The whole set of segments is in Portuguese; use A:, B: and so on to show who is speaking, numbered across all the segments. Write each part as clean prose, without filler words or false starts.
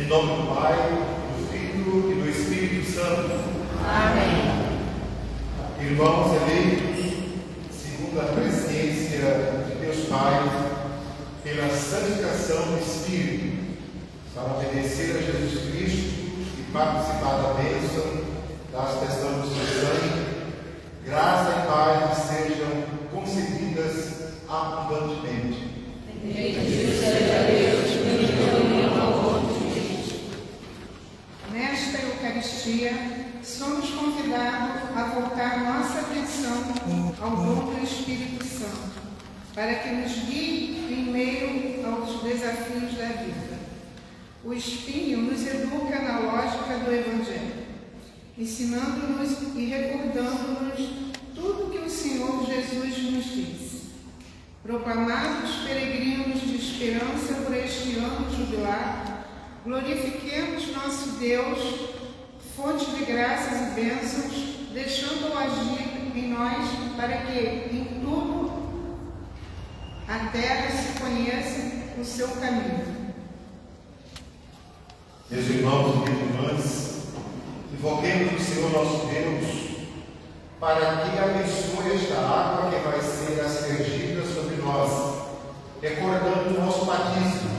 A: nome do Pai, do Filho e do Espírito Santo.
B: Amém.
A: Irmãos eleitos, segundo a presciência de Deus Pai, pela santificação do Espírito, para obedecer a Jesus Cristo e participar da bênção da aspersão do seu sangue, graça e paz sejam concedidas abundantemente.
B: Bendito seja Deus, que nos uniu ao corpo de Cristo.
C: Nesta Eucaristia, somos convidados a voltar nossa atenção ao dom do Espírito Santo, para que nos guie em meio aos desafios da vida. O Espinho nos educa na lógica do Evangelho, ensinando-nos e recordando-nos tudo que o Senhor Jesus nos disse. Proclamados peregrinos de esperança por este ano jubilar, glorifiquemos nosso Deus, fonte de graças e bênçãos, deixando-o agir em nós para que, em tudo, a terra se conheça o seu caminho.
A: Meus irmãos e minhas irmãs, invoquemos o Senhor nosso Deus para que abençoe esta água que vai ser aspergida sobre nós, recordando o nosso batismo,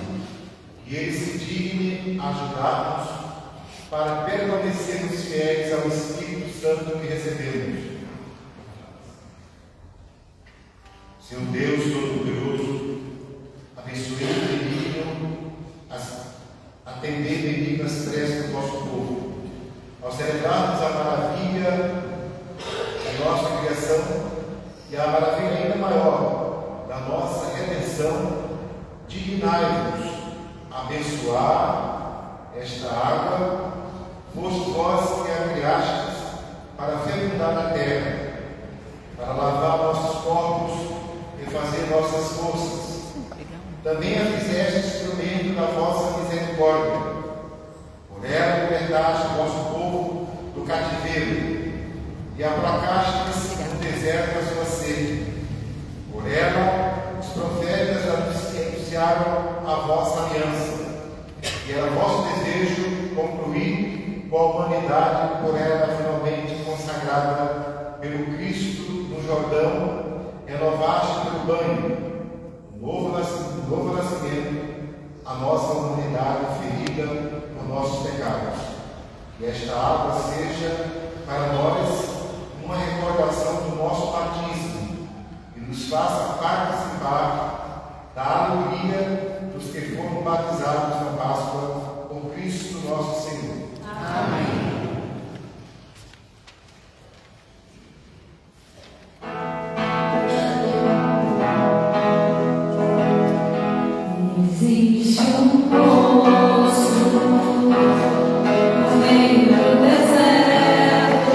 A: e Ele se digne ajudar-nos para permanecermos fiéis ao Espírito Santo que recebemos. Senhor Deus Todo-Poderoso, abençoe o benigno, atender benigno as preces do vosso povo, ao celebrarmos a maravilha da nossa criação e a maravilha ainda maior da nossa redenção, dignai-vos abençoar esta água, foste vós que a criastes para fecundar a terra, para lavar nossos corpos e fazer nossas forças. Também a fizeste instrumento da vossa misericórdia. Por ela libertaste o vosso povo do cativeiro e aplacastes no deserto a sua sede. Por ela os profetas anunciaram a vossa aliança, e era vosso desejo concluir com a humanidade por ela finalmente consagrada pelo Cristo no Jordão, renovaste pelo banho, novo nascimento, a nossa humanidade ferida por nossos pecados. E esta água seja para nós uma recordação do nosso batismo e nos faça participar da alegria dos que foram batizados na Páscoa com Cristo nosso Senhor.
B: Amém.
D: Existe um poço no meio do deserto,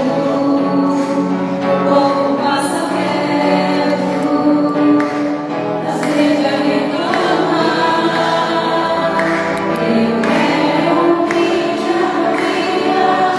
D: o passa perto da sede a reclamar. Eu quero ouvir a vida.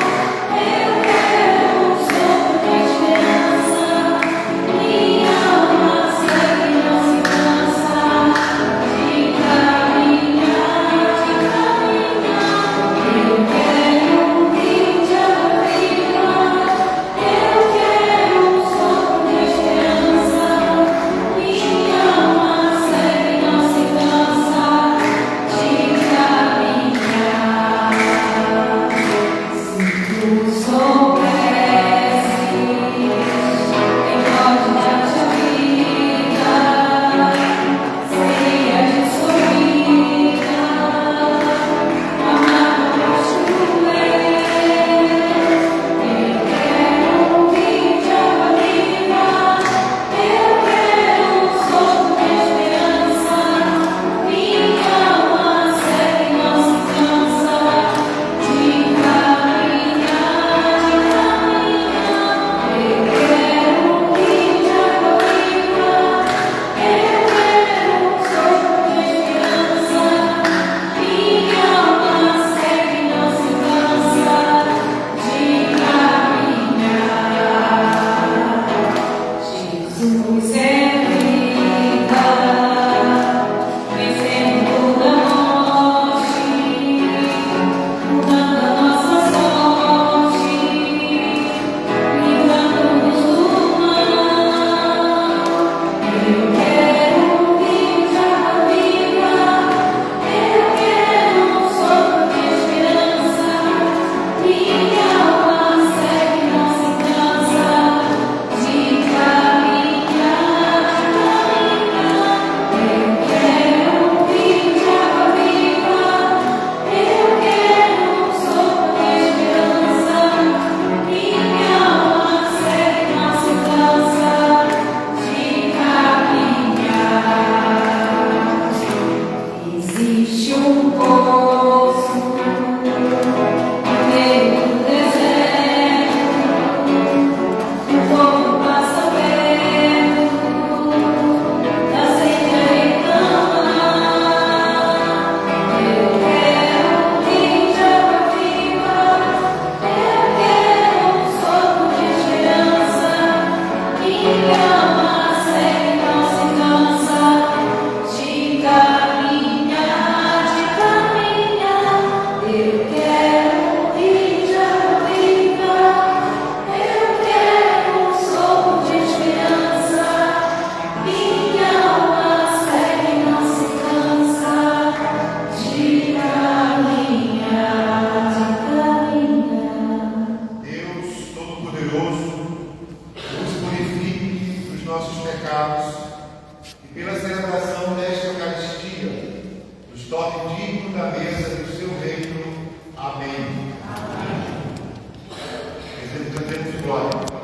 A: pela celebração desta Eucaristia, nos torne dignos da mesa do seu reino. Amém. Cantemos glória.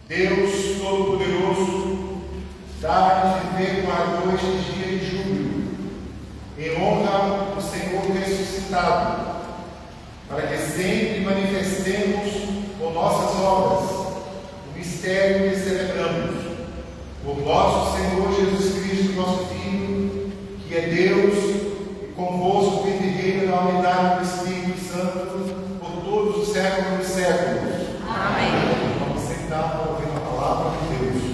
A: Deus Todo-Poderoso, dá-nos viver com ardor este dia de júbilo, em honra do Senhor ressuscitado, para que sempre manifestemos com nossas obras o mistério que celebramos, por nosso Senhor Jesus Cristo, nosso Filho, que é Deus, e convosco vive e reina na unidade do Espírito Santo, por todos os séculos dos séculos.
B: Amém.
A: Vamos sentar para ouvir a palavra de Deus.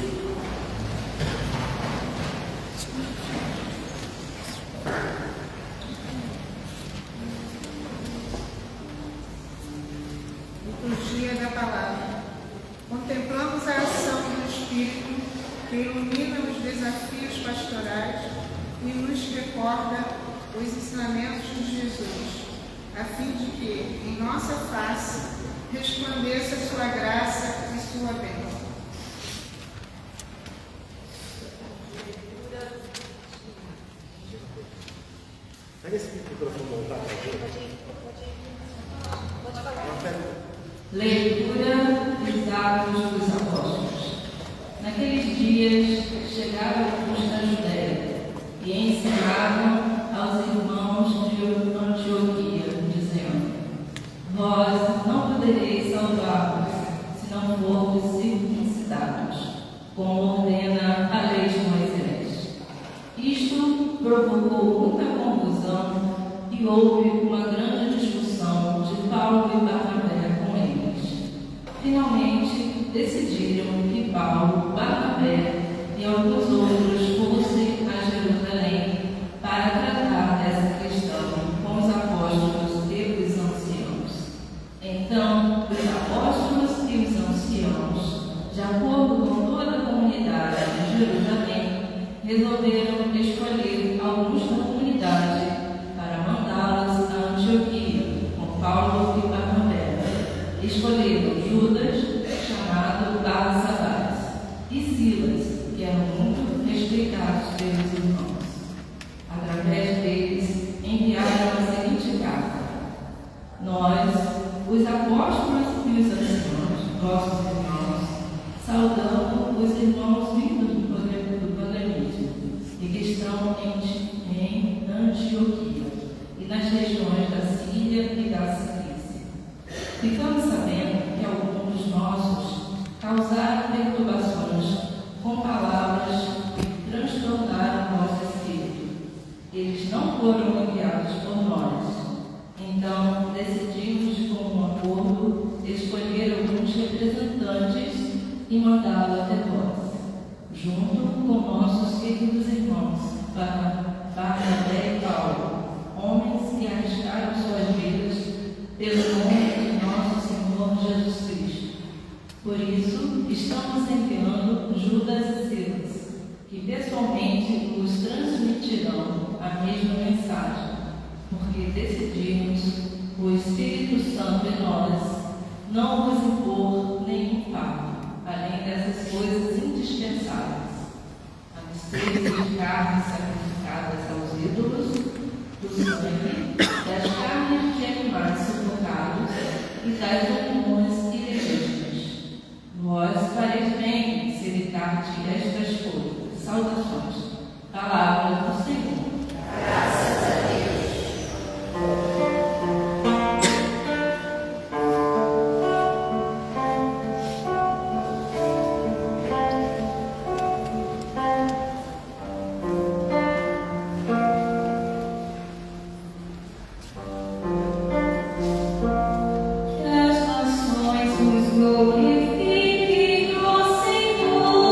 C: Liturgia da Palavra. Contemplamos a ação do Espírito que ilumina os desafios pastorais e nos recorda os ensinamentos de Jesus, a fim de que, em nossa face, resplandeça sua graça e sua bênção.
A: Pega esse microfone montado aqui.
D: Leitura dos Atos dos Apóstolos. Naqueles dias chegaram alguns da Judéia e ensinavam aos irmãos de Antioquia, dizendo: Vós não podereis salvar-vos se não fordes circuncidados. e houve uma grande discussão de Paulo e Barnabé com eles. Finalmente, decidiram que Paulo, Barnabé e alguns outros fossem a Jerusalém para tratar dessa questão com os apóstolos e os anciãos. Então, os apóstolos e os anciãos, de acordo com toda a comunidade de Jerusalém, resolveram escolher alguns da comunidade para mandá-los a Antioquia com Paulo e Barnabé. Escolheram Judas, chamado Barsabás, e Silas, que eram muito respeitados pelos irmãos. Através deles, enviaram a seguinte carta: Nós, os apóstolos e os anciãos, vossos irmãos, saudamos os irmãos vindos do paganismo e que estão em Antioquia e nas regiões da Síria e da Cilícia. Ficamos sabendo que alguns dos nossos causaram perturbações com palavras que transtornaram nosso espírito. Eles não foram enviados por nós. Então, decidimos, com um acordo, escolher alguns representantes e mandá-lo até vós, junto com nossos queridos irmãos, Barnabé e Paulo, homens que arriscaram suas vidas pelo nome de nosso Senhor Jesus Cristo. Por isso, estamos enviando Judas e Silas, que pessoalmente os transmitirão a mesma mensagem, porque decidimos, o Espírito Santo e nós, não vos impor nenhum fardo, além dessas coisas indispensáveis: a mistura de carnes sacrificadas aos ídolos, do sangue, das carnes de animais sufocados e das uniões ilegítimas. Vós fareis bem se evitar-te estas coisas. Saudações. Palavra do Senhor.
B: Graças a Deus.
D: Glorifiquem o Senhor.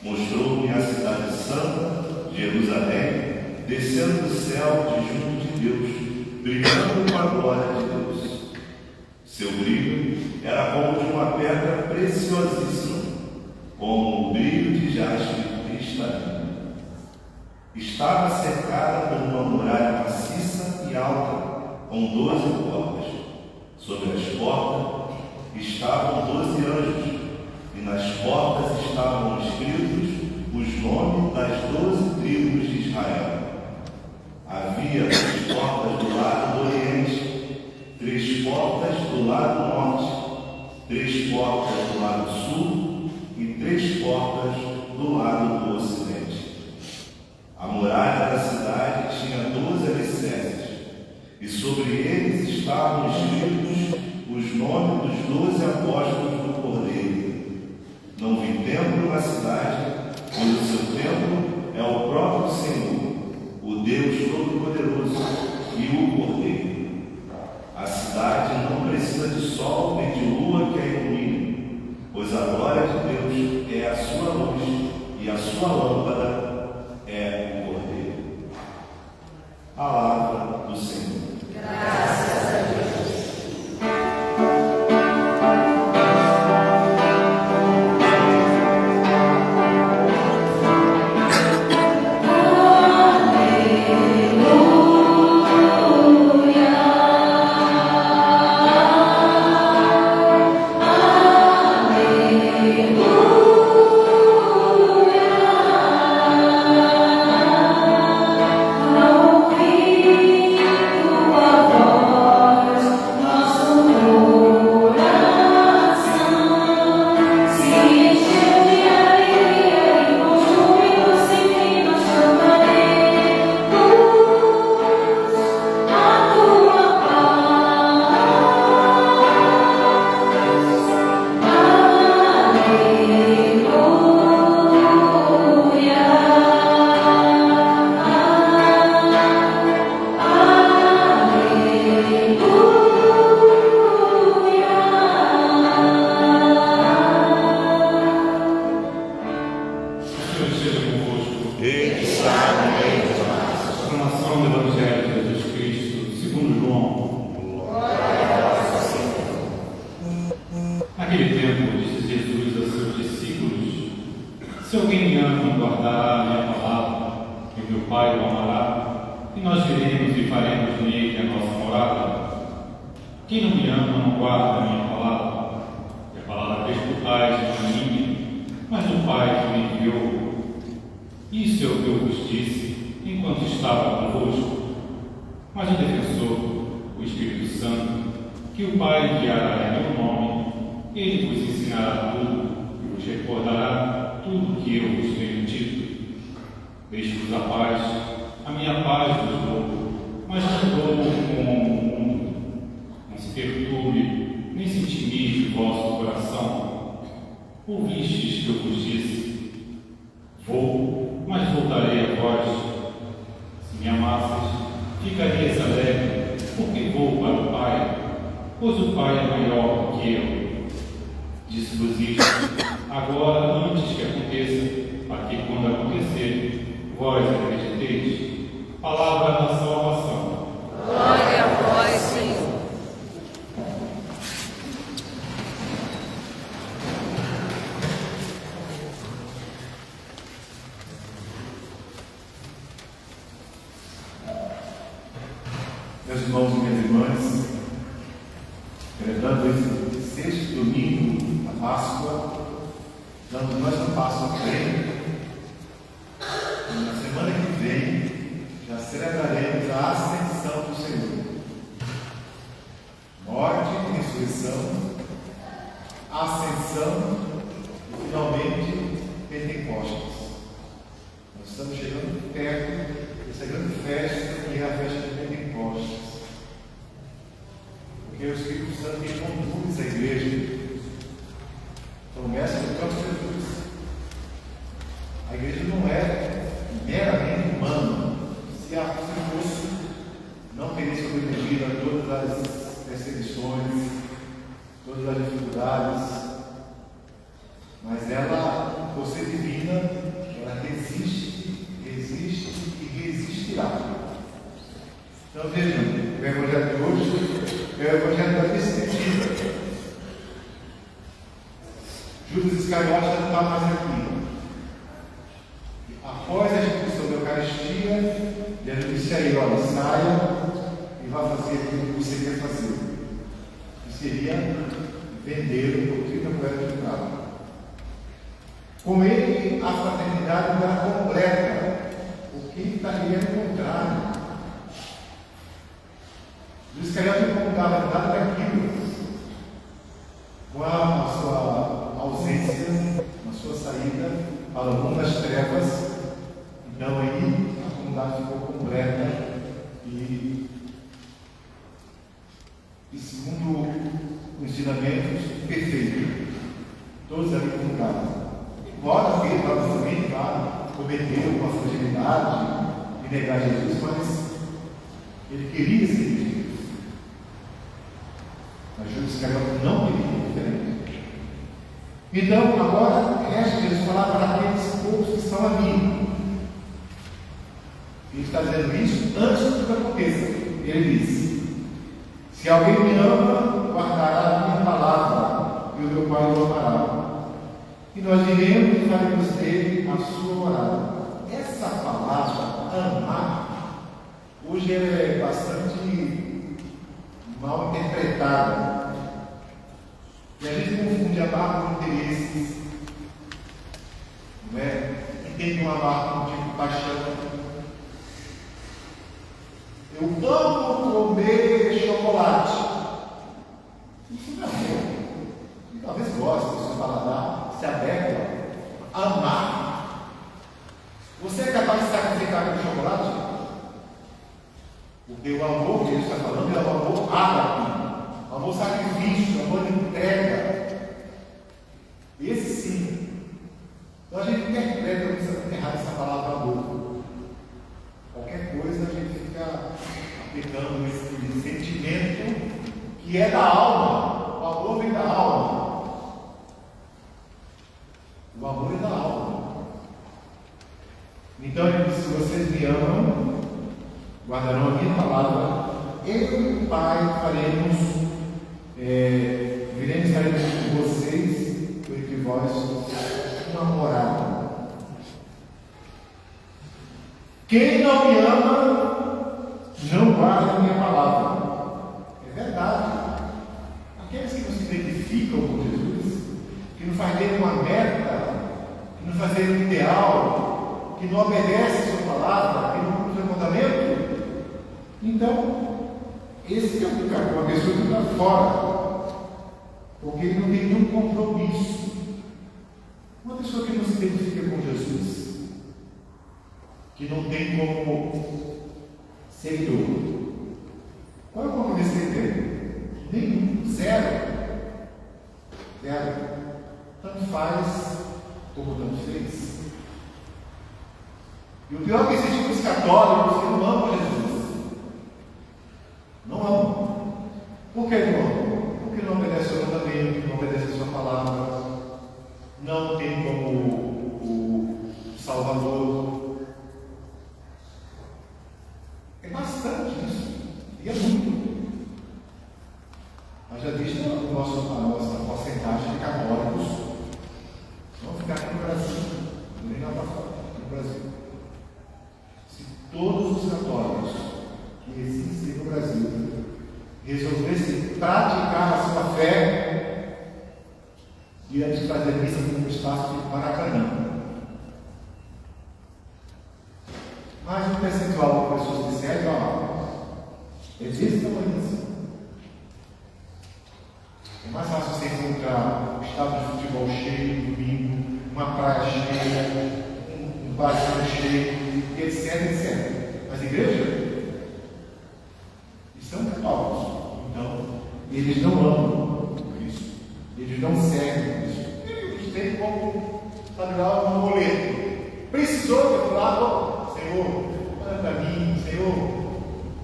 E: Mostrou-me a cidade santa, Jerusalém, descendo do céu de junto de Deus, brilhando com a glória de Deus. Seu brilho era como de uma pedra preciosíssima, como o brilho de jaspe cristalino. Estava cercada por uma muralha maciça e alta, com 12 portas. Sobre as portas estavam 12 anjos, e nas portas estavam escritos os nomes das 12 tribos de Israel. Havia 3 portas do lado do oriente, 3 portas do lado norte, 3 portas do lado sul e 3 portas do lado do ocidente. A muralha da cidade tinha 12 alicerces, e sobre eles estavam escritos os nomes dos 12 apóstolos do Cordeiro. Não vi templo na cidade, pois o seu templo é o próprio Senhor, o Deus Todo-Poderoso e o Cordeiro. A cidade não precisa de sol nem de lua que a ilumine, pois a glória de Deus é a sua luz e a sua lâmpada é o Cordeiro. Palavra do Senhor.
B: Graças a Deus.
A: Meus irmãos e minhas irmãs, celebrando esse 6º domingo da Páscoa, dando nós a Páscoa que vem, e na semana que vem já celebraremos a Ascensão do Senhor. Morte, ressurreição, ascensão e finalmente Pentecostes. Nós estamos chegando perto dessa grande festa que é a festa de Pentecostes. Porque o Espírito Santo que conduz a igreja. Promessa do próprio Jesus. A igreja não é meramente humana. Se fosse, não teria sobrevivido a todas as perseguições, todas as dificuldades. Vejam, o Evangelho de hoje é o Evangelho da perspectiva. Judas Iscariote já não está mais aqui. Após a instituição da Eucaristia, ele disse a ele: olha, saia e vá fazer aquilo que você quer fazer. Que seria vender por 30 moedas de prata. Com ele, a fraternidade não era completa, porque estaria no contrário. Judas Iscariote não concordava nada daquilo. Com a sua ausência, na sua saída para o mundo das trevas, então aí a comunidade ficou completa e segundo os ensinamentos, perfeito. Todos ali comungaram. Embora ele provavelmente cometeu uma fragilidade de negar Jesus, mas ele queria ser Jesus. Mas Judas Iscariote não queria. Então, agora resta Jesus falar para aqueles poucos que estão ali. Ele está dizendo isso antes de tudo aconteça. Ele diz: se alguém me ama, guardará a minha palavra, e o meu Pai o amará. E nós iremos e faremos dele a sua morada. Essa palavra, amar, hoje ela é bastante mal interpretada. E a gente confunde amar com interesses, não é? Entende um amar com tipo paixão. Eu amo comer chocolate. Isso não é. Talvez goste, o seu paladar se aberta a amar. Você é capaz de sacrificar com chocolate? Porque o amor que ele está falando é o amor ágape. Amor sacrifício, amor de entrega. Esse sim. Então a gente interpreta errado essa palavra amor. Qualquer coisa a gente fica aplicando esse sentimento que é da alma. O amor vem da alma. O amor é da alma. Então ele diz: se vocês me amam, guardarão a minha palavra, eu e o Pai faremos. Viremos estar entre vocês, entre vós, uma morada. Quem não me ama, não guarda a minha palavra. É verdade. Aqueles que não se identificam com Jesus, que não faz dele uma meta, que não faz dele um ideal, que não obedece a sua palavra, que não cumpre o seu mandamento, então esse é uma pessoa que está fora, porque ele não tem nenhum compromisso. Uma pessoa que não se identifica com Jesus, que não tem como seguidor, qual é o compromisso que ele tem? Nenhum, zero. Tanto faz como tanto fez. E o pior é que existem os católicos que não amam Jesus. Não amam. Por que não amam? Porque não obedece ao mandamento, não obedece a sua palavra, não tem como o Salvador. É bastante isso. E é muito. Mas já disse a nossa porcentagem de católicos vão ficar aqui no Brasil, nem lá para fora, no Brasil. Se todos os católicos que existem no Brasil resolvessem praticar a sua fé diante de fazer missa no espaço de Maracanã, mais um percentual de pessoas que seguem, existe uma isso. É mais fácil você encontrar um estádio de futebol cheio no domingo, uma praia cheia, um barzinho cheio, etc. Mas igreja? São católicos. Então, eles não amam Cristo. Eles não servem Cristo. Eles têm como, sabe lá, um amuleto. Precisou de falar: Senhor, olha para mim, Senhor,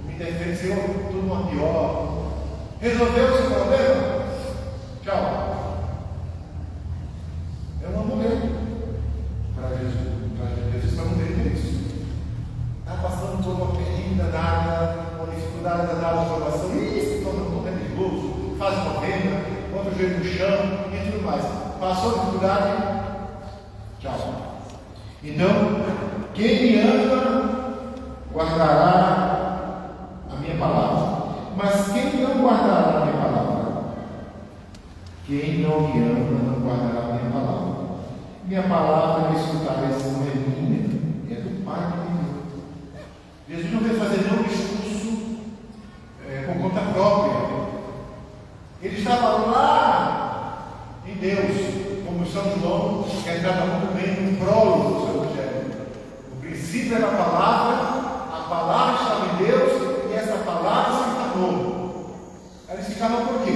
A: me defende, Senhor, tudo uma pior. Resolveu o seu problema? Tchau. É um amuleto para Jesus. Jesus não tem isso. Está passando por uma perrengue danada, uma dificuldade Então, quem me ama guardará a minha palavra. Mas quem não guardará a minha palavra? Quem não me ama não guardará a minha palavra. Minha palavra que escutareis não é minha, é do Pai que me deu. Jesus não veio fazer nenhum discurso por conta própria. Ele estava lá em Deus, como São João, que entrava muito bem no prólogo do seu Evangelho. O princípio era a palavra estava em Deus, e essa palavra se encarnou. Ela se encarnou por quê?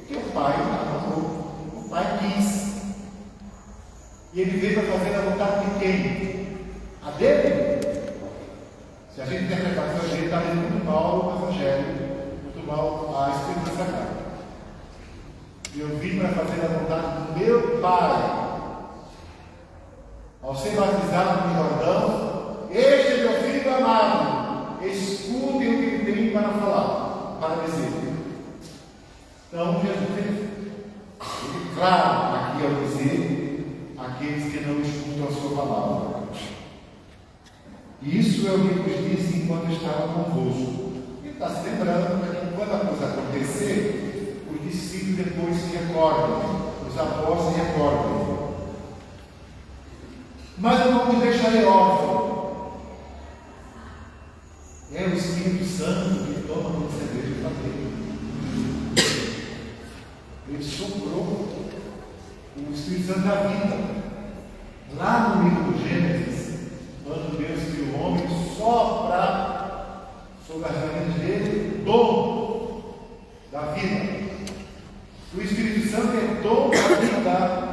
A: Porque o Pai amou, o Pai quis. E ele veio para fazer a vontade de quem? A dele? Se a gente interpretar a Evangelho, está lendo muito mal o Evangelho, muito mal a Escritura Sagrada. Eu vim para fazer a vontade do meu Pai. Ao ser batizado no Jordão, este é meu filho amado, escutem o que ele tem para falar, para dizer. Então, Jesus, ele claro, aqui ao dizer, aqueles que não escutam a sua palavra. Isso é o que nos disse enquanto estava convosco. Ele está se lembrando para que quando a coisa acontecer, os discípulos depois se recordem, os apóstolos se recordem. Mas eu não vos deixarei órfão. É o Espírito Santo que toma uma cerveja para dentro. Ele soprou o Espírito Santo da vida. Lá no livro do Gênesis, quando Deus criou o homem, sopra sobre as raízes dele dom da vida. O Espírito Santo é dom da vida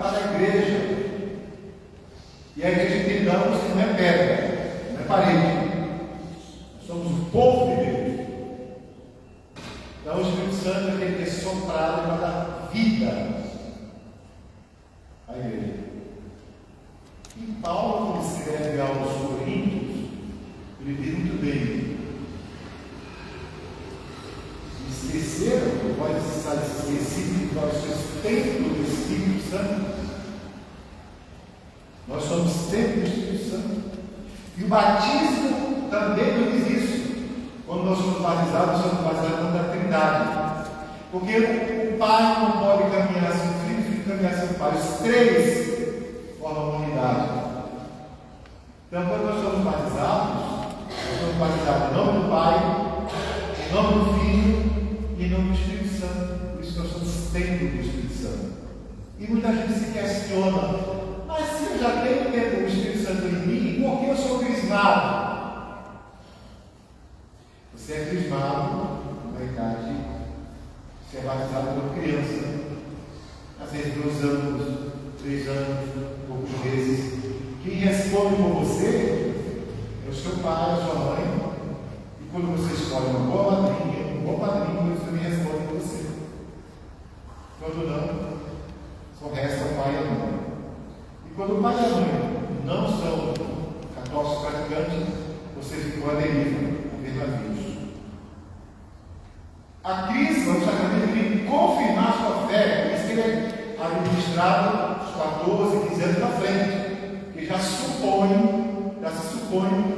A: para a igreja. E a igreja entendamos que não é pedra, não é parede. Nós somos o povo de Deus. Então o Espírito Santo é aquele que é soprado para dar vida à igreja. E Paulo, quando escreve aos Coríntios, ele diz muito bem: esqueceram, pode estar esquecido que nós somos templo do Espírito Santo. Nós somos templo do Espírito Santo. E o batismo também nos diz isso. Quando nós somos batizados da Trindade. Porque o Pai não pode caminhar sem o Filho, o Filho caminhar sem o Pai. Os três formam a unidade. Então, quando nós somos batizados em nome do Pai, em nome do Filho e em nome do Espírito Santo. Por isso nós somos templo do Espírito Santo. E muita gente se questiona: mas se eu já tenho o Espírito Santo em mim, por que eu sou crismado? Você é crismado na idade, você é batizado por criança, às vezes 2 anos, 3 anos, poucos meses. Quem responde por você é o seu pai, a sua mãe. E quando você escolhe uma boa madrinha, um bom padrinho, eles também respondem por você. Quando não, só resta o pai e a mãe. E quando o pai e a mãe não são católicos praticantes, você ficou à deriva, verdadeiros. A crisma, o sacramento, vem confirmar sua fé, por isso que ele é administrado os 14, 15 anos na frente, porque já se supõe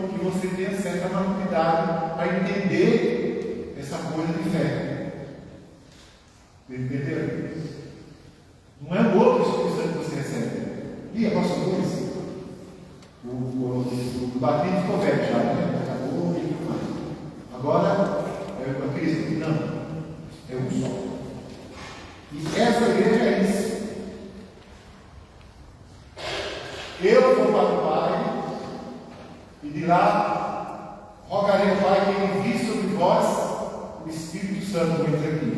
A: que você tenha certa maturidade para entender essa coisa de fé. Entenderam? Não é o outro Espírito Santo que você recebe. E a próxima coisa, o batismo ficou velho já, né? Acabou e tudo mais. Agora é o Cristo? Não, é um só. E essa igreja é isso. Eu vou para o Pai e de lá rogarei ao Pai que envie sobre vós o Espírito Santo que entra aqui.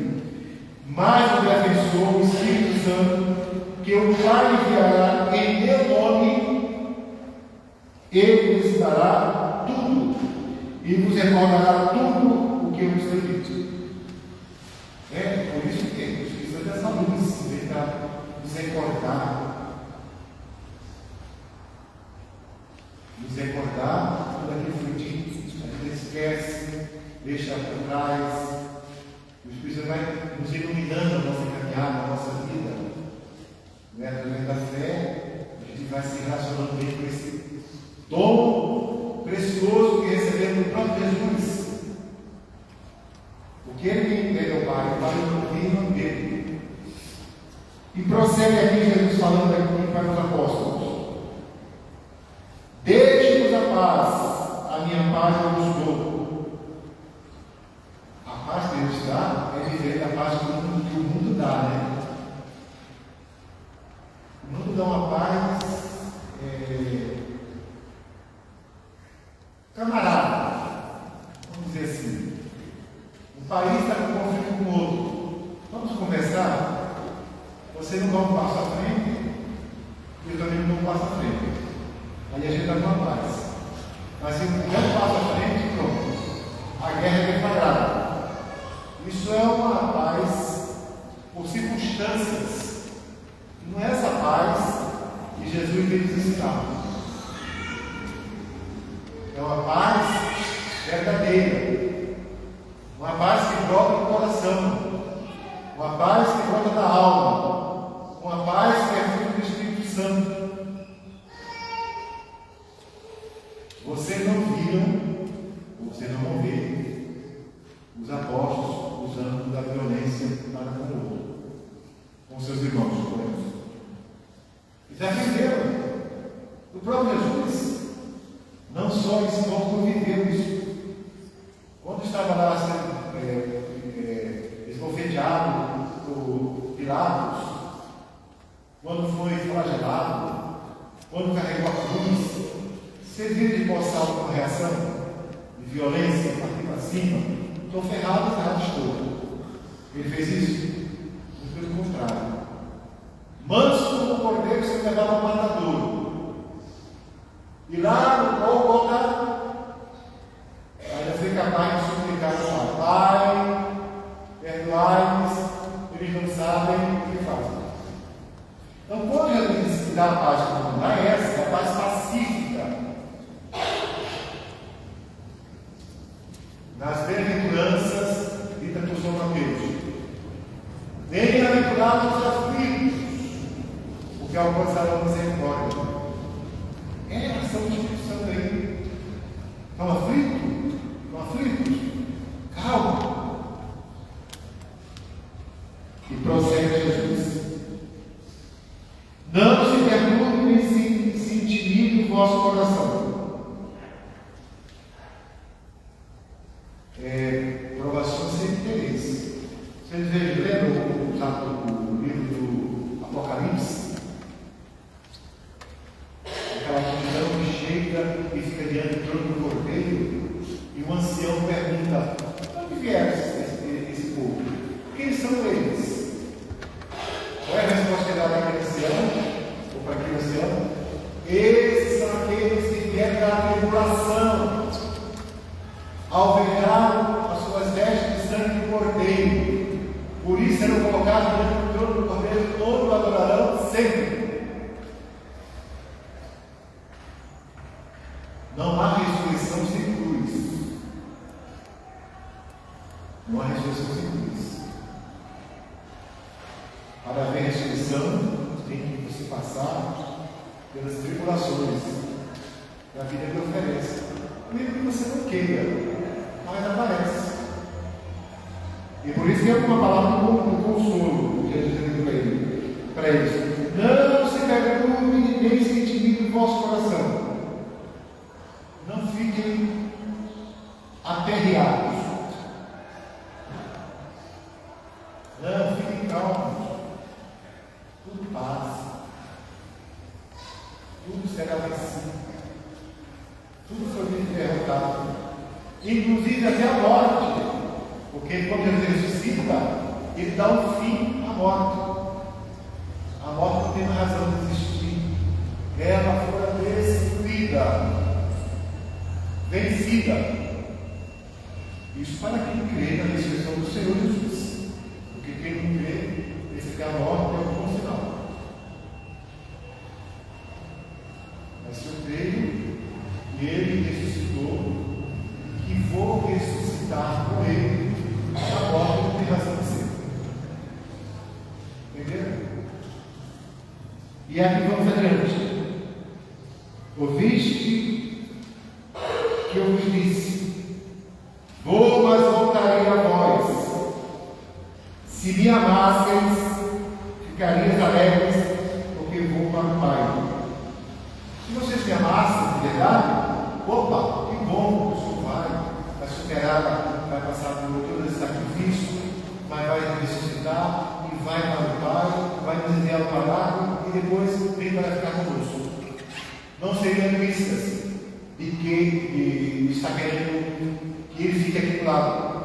A: Mas o defensor, o Espírito Santo, que o Pai enviará em meu nome, ele vos dará tudo e vos recordará tudo o que eu vos tenho dito. É por isso que o Espírito Santo é essa luz, vem para nos recordar. Nos recordar tudo aquilo que foi dito, a gente esquece, deixa para trás. O Espírito Santo vai nos iluminando a nossa caminhada, a nossa vida. Através da fé, a gente vai se relacionando bem com esse Dom precioso que recebemos do próprio Jesus. Porque ele entende o Pai, para ouvir o nome dele. E prossegue aqui Jesus falando aqui para os apóstolos: deixe-nos a paz, a minha paz eu vos dou. A paz que Deus dá é diferente da paz que o mundo dá, né? O mundo dá uma paz camarada, vamos dizer assim. O país está com conflito com o outro. Vamos conversar? Você não dá um passo à frente, eu também não dou um passo à frente. Aí a gente está com paz. Mas se der um passo à frente, pronto. A guerra é deflagrada. Isso é uma paz por circunstâncias. Não é essa paz que Jesus veio nos ensinar. É uma paz verdadeira. Uma paz que brota do coração. Uma paz que brota da alma. Uma paz que é fruto do Espírito Santo. Vocês não viram, vocês não vão ver os apóstolos usando da violência para com o outro, com seus irmãos, por exemplo. Já viveram. O próprio Jesus não só ensinou, como viveu isso. Quando estava lá sendo esbofeteado por Pilatos, quando foi flagelado, quando carregou a cruz, você viu de boçar alguma reação de violência, partir para cima? Estou ferrado estou. Ele fez isso? Muito pelo contrário. Manso como o cordeiro que se levava ao matadouro. E lá no Gólgota, ainda foi capaz de suplicar ao Pai, perdoai-nos, eles não sabem o que fazem. Então, quando Jesus diz que dá a paz que não dá, essa é a paz pacífica. Nas bem-aventuranças, dita por São Mateus: bem-aventurados os aflitos, porque alcançarão misericórdia. São os Espíritos Santo aí. Estão aflitos? Estão aflitos? Calma. E prossegue Jesus: não se perturbe nem se intimide o vosso coração. Provações sem interesse. Vocês lembram o livro do Apocalipse? Aquela multidão que chega e fica diante do trono do Cordeiro, e o ancião pergunta: de onde vieram esse povo? Quem são eles? Qual é a resposta dada àquele ancião, ou para aquele ancião? Esses são aqueles que vieram da tribulação, alvejaram as suas vestes de sangue do Cordeiro, por isso serão colocados diante do trono do Cordeiro, todos o adorarão sempre. Não há ressurreição sem cruz. Não há ressurreição sem cruz. Para haver ressurreição, tem que você passar pelas tribulações que a vida lhe oferece. Mesmo que você não queira, mas aparece. E por isso que é uma palavra de consolo que Jesus deu para eles. Não se perturbe nem se intimide o vosso coração. Não fiquem aperreados. Não, fiquem calmos. Tudo passa. Tudo será vencido. Tudo foi bem derrotado. Inclusive até a morte. Porque quando ele ressuscita, ele dá um fim à morte. A morte não tem mais razão de existir. Ela fora destruída, vencida. Isso para quem crê na ressurreição do Senhor Jesus. Porque quem não crê, pensa que a morte é o bom sinal. Mas se eu creio que ele ressuscitou, que vou ressuscitar com ele, a morte não tem razão de ser. Entenderam? E aqui vamos adiante. Ouviste Se vocês me amassem de verdade, opa, que bom, o senhor vai superar, vai passar por todo esse sacrifício, mas vai ressuscitar e vai para o Pai, vai nos enviar o parágrafo e depois vem para ficar conosco. Não seria egoístas de que está querendo que ele fique aqui do lado.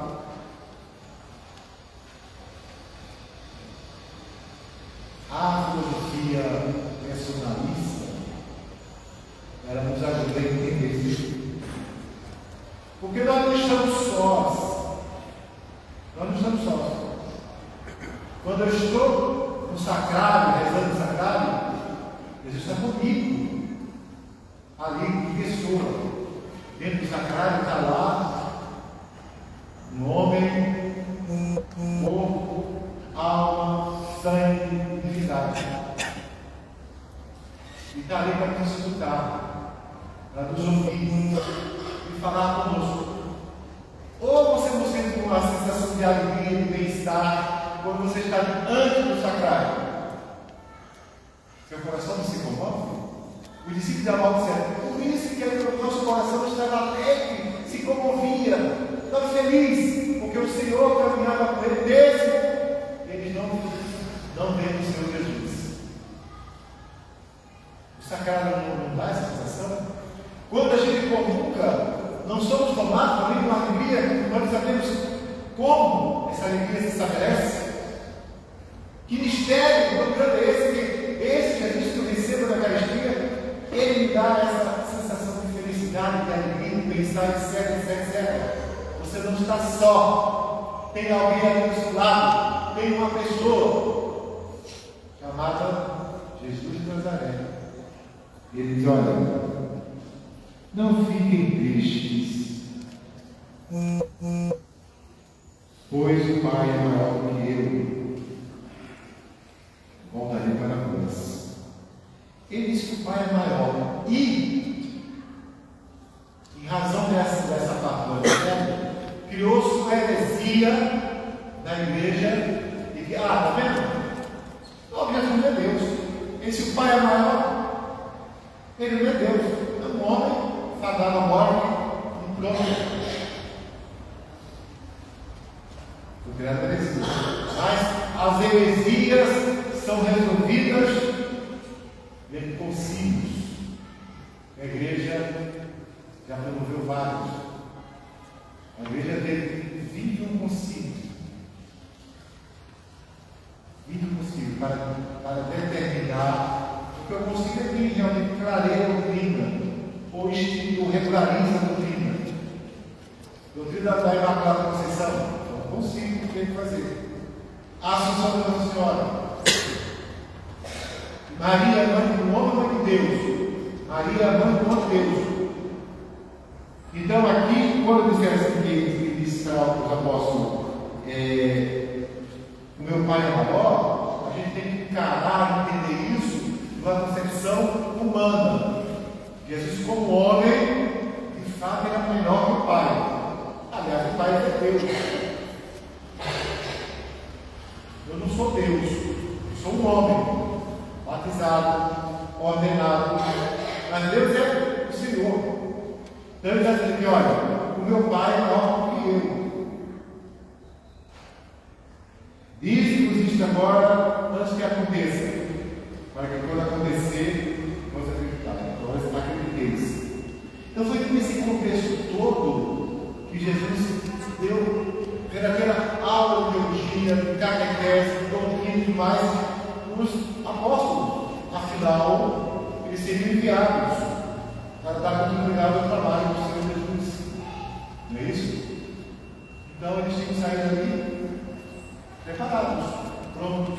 A: A filosofia personalista, ela nos ajuda a entender isso. Porque nós não estamos sós. Nós não estamos sós. Quando eu estou no sacrário, rezando o sacrário, Jesus está comigo. Ali, em pessoa. Dentro do sacrário está lá um homem, um corpo, alma, sangue, divindade. E está ali para nos escutar, para nos ouvir e falar conosco. Ou você não sente uma sensação de alegria, de bem-estar, quando você está antes do sacrário? Seu coração não se comove? Os discípulos de Abaú disseram, por isso que o nosso coração estava alegre, se comovia, estava feliz, porque o Senhor caminhava com ele desde eles não veem o Senhor Jesus. O sacrário não dá essa sensação? Quando a gente comunga, não somos tomados por uma alegria, nós sabemos como essa alegria se estabelece. Que mistério tão grande é esse, que esse Jesus que eu recebo da Eucaristia, ele me dá essa sensação de felicidade, de alegria, de bem-estar, etc. Você não está só, tem alguém ali do seu lado, tem uma pessoa chamada Jesus de Nazaré. Ele diz, olha, não fiquem tristes, pois o Pai é maior do que eu. Voltarei para nós. Ele diz que o Pai é maior. E, em razão dessa parte do Evangelho, criou-se uma heresia na igreja de que, está vendo? Não, Jesus não é Deus. Esse o Pai é maior. Ele não é Deus. É um homem fadado à morte e pronto. Foi criada a heresia. Mas as heresias são resolvidas em concílios. A igreja já promoveu vários. A igreja teve 21 concílios. 21 concílios para determinar, porque o concílio é que realmente clareia a doutrina, ou regulariza a doutrina. Doutrina da Imaculada Conceição. Então, o concílio que tem que fazer. A Assunção da Nossa Senhora. Maria, mãe do homem, mãe de Deus. Maria, mãe do homem de Deus. Então, aqui, quando ele disse para os apóstolos, o meu Pai é maior, a gente tem que encarar e entender isso numa concepção humana. Jesus, como homem, de fato, era menor que o Pai. Aliás, o Pai é Deus. Eu não sou Deus, eu sou um homem. Batizado, ordenado, mas Deus é o Senhor. Então ele está dizendo que, olha, o meu Pai é maior do que eu. Diz-nos isto agora, antes que aconteça, para que quando acontecer, nós acrediteis. Então foi nesse contexto todo que Jesus deu, aquela aula de teologia, de catequese, de doutrina e tudo mais, os apóstolos. Afinal, eles seriam enviados para dar continuidade ao trabalho do Senhor Jesus. Não é isso? Então eles tinham que sair dali preparados, prontos.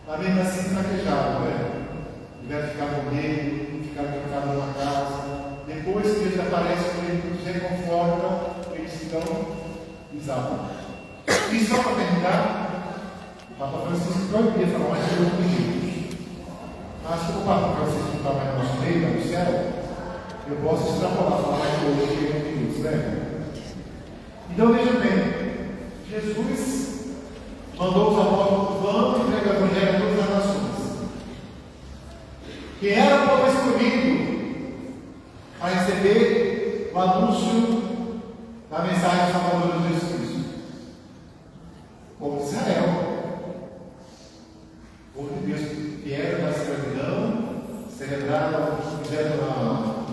A: Mas mesmo assim fraquejaram, né? Tiveram que ficar com medo, ficaram trancados numa casa. Depois que eles aparecem, eles nos reconfortam, eles ficam exaltam. E só para terminar, o Papa Francisco proibia falar mais de outros livros. Mas como o Papa Francisco não está mais no nosso meio, no céu, eu posso extrapolar, falar mais de outros livros, né? Então veja bem, Jesus mandou os apóstolos, vão entregar o Evangelho a todas as nações. Que era era o povo escolhido para receber o anúncio da mensagem salvadora de Jesus Cristo. O povo de Israel, o povo de Deus, que vieram da escravidão, celebraram, fizeram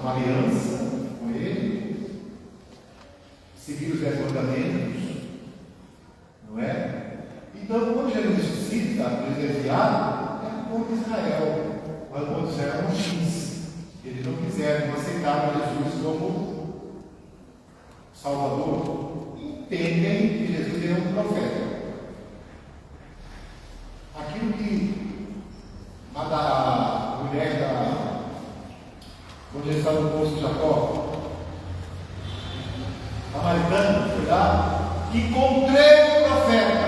A: uma aliança com Ele, seguiram os 10 mandamentos, não é? Então, quando Jesus ressuscita, ele é enviado, é o povo de Israel. Mas o povo de Israel não quis. Eles não quiseram, não aceitaram Jesus como Salvador. Entendem que Jesus é um profeta. Aquilo que a mulher quando ele estava no poço de Jacó, a samaritana foi lá, encontrei o profeta.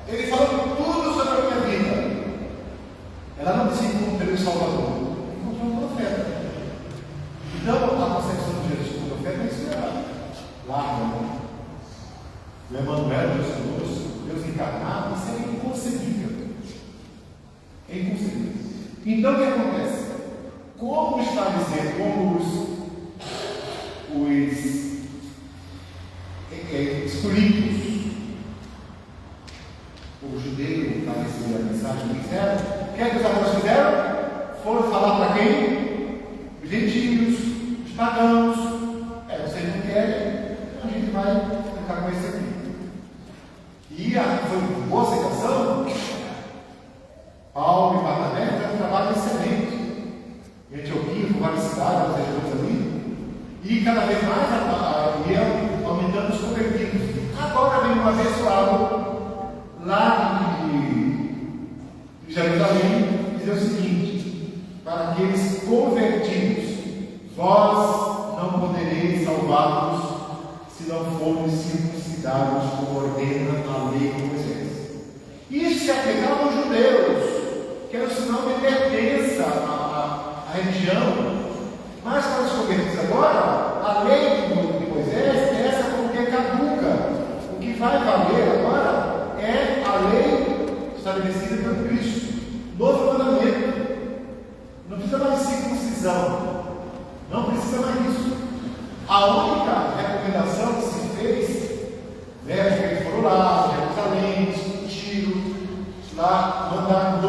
A: Ele falou tudo sobre a minha vida. Ela não disse encontrei o Salvador, encontrou um profeta. Então a concepção de Jesus como profeta é esperada. Larga, né? O Emmanuel, Deus conosco, Deus encarnado, isso é inconcebível. É inconcebível. Então o que acontece? Como está dizendo, como os escolhidos, o judeu para receber a mensagem que fizeram, o que é que os apóstolos fizeram? Foram falar para quem? Os gentios, os pagãos. Vocês não querem, a gente vai ficar com esse aqui. E foi uma boa aceitação. Paulo e Barnabé fizeram um trabalho excelente. Em Antioquia, com várias cidades, várias regiões ali. E cada vez mais iam aumentando os convertidos. Agora vem um abençoado lá de Jerusalém, dizer o seguinte: para aqueles convertidos, vós não podereis salvá-los se não forem circuncidados como ordena a lei de Moisés. Isso se aplicava aos judeus, que era o sinal de pertença à religião. Mas para os convertidos agora, a lei de Moisés é essa porque caduca. O que vai valer agora é a lei estabelecida por Cristo. Novo mandamento. Não precisa mais de circuncisão. Não precisa mais disso. A única recomendação que se fez, né, que eles foram lá, Jerusalém, discutiram, lá mandaram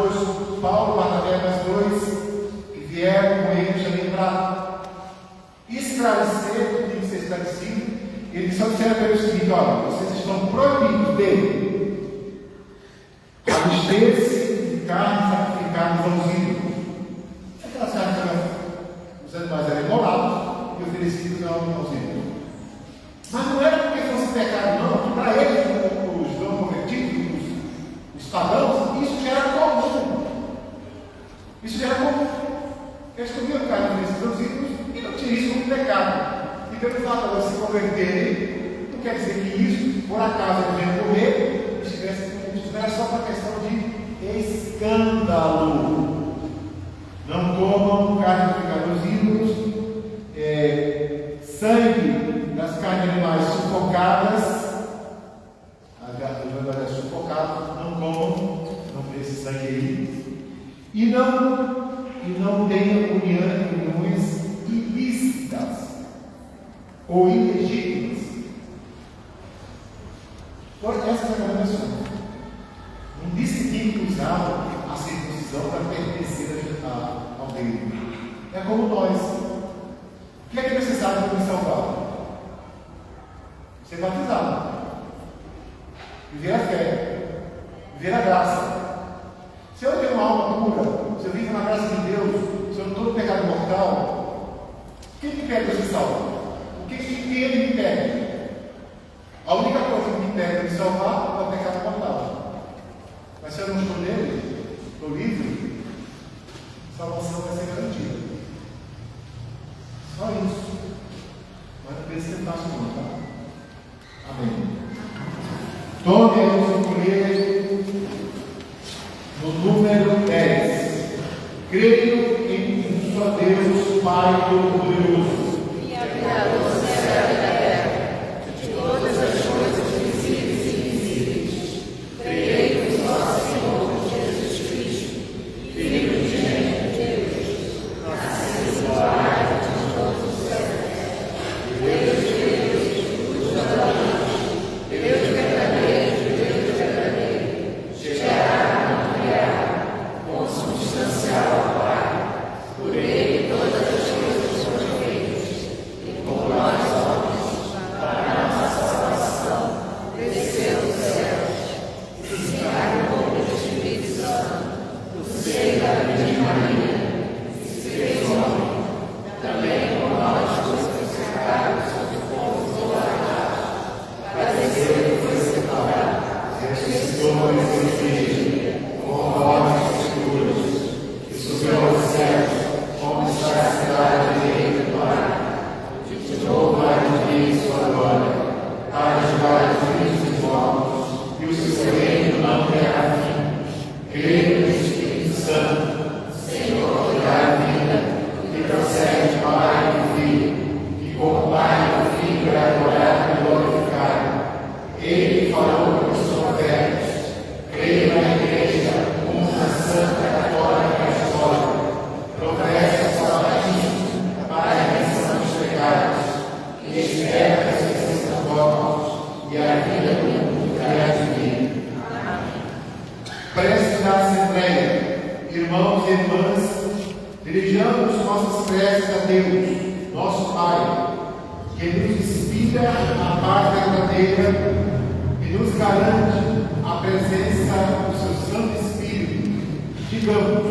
A: Paulo, Barnabé, mais dois, que vieram com eles também para esclarecer o que tem que ser esclarecido. Eles só disseram para eles o seguinte: olha, vocês estão proibidos de abster-se de carnes sacrificadas aos ídolos. Aquelas carnes, os animais eram imolados e oferecidos aos ídolos. Mas não era porque fosse pecado, não, que para eles, os não convertidos, os pagãos, isso já era comum. Isso já era comum. Eles comiam carne oferecida aos ídolos e não tinha isso como pecado. E pelo fato de se converterem, não quer dizer que isso, por acaso, eles venham comer, isso era só uma questão de escândalo. Não comam carne sacrificada aos ídolos, sangue das carnes animais sufocadas, a sufocada, não comam, não tem esse sangue aí, e não tenham uniões ilícitas ou ilegítimas. Essa é a recomendação. Não disse que usava a circuncisão para pertencer ao reino. É como nós. O que é necessário para me salvar? Ser batizado, viver a fé, viver a graça. Se eu tenho uma alma pura, se eu vivo na graça de Deus, se eu não estou no pecado mortal, o que me impede de ser salvo? O que ele me impede? A única coisa que me impede de me salvar é o pecado mortal. Mas se eu não estou nele, estou livre, a salvação vai ser garantida. Só isso. Mas não precisa ser fácil não, tá? Amém. Tomemos o colher no número 10. Creio em um só Deus, Pai Todo-Poderoso,
B: Criador do céu e da terra, de todas as coisas visíveis e invisíveis. Creio em nosso Senhor Jesus Cristo, Filho unigênito de Deus,
A: Dirijamos nossas preces a Deus, nosso Pai, que nos inspira a paz verdadeira e nos garante a presença do seu Santo Espírito. Digamos: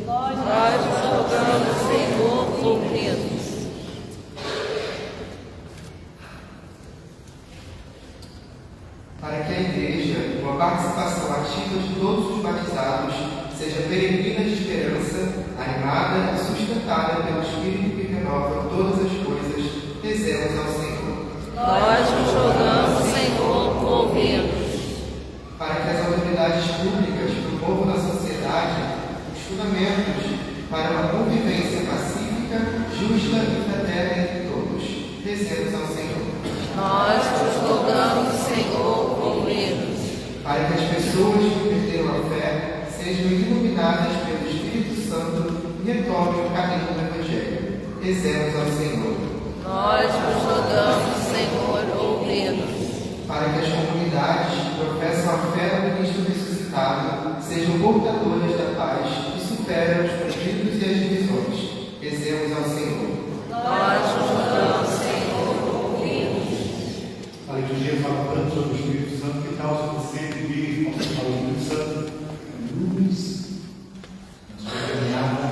B: Nós rogamos, Senhor, ouve-nos.
F: Para que a Igreja, com a participação ativa de todos os batizados, seja peregrina de esperança, animada e sustentada pelo Espírito que renova todas as coisas, rezemos ao Senhor.
B: Nós nos rogamos, Senhor, ouve-nos.
F: Para que as autoridades públicas promovam na sociedade os fundamentos para uma convivência pacífica, justa e fraterna entre todos, rezemos ao Senhor.
B: Nós nos rogamos, Senhor, ouve-nos.
F: Para que as pessoas que perderam a fé sejam iluminadas pelo Espírito Santo e retomem o caminho do Evangelho. Rezemos ao Senhor.
B: Nós nos rogamos, Senhor, ouve-nos.
F: Para que as comunidades que professam a fé no Cristo ressuscitado sejam portadoras da paz e superam os conflitos e as divisões. Rezemos ao Senhor.
B: Nós nos rogamos, Senhor, ouve-nos.
E: A liturgia fala tanto sobre o Espírito Santo, que tal você pedir ao Espírito Santo luz na sua caminhada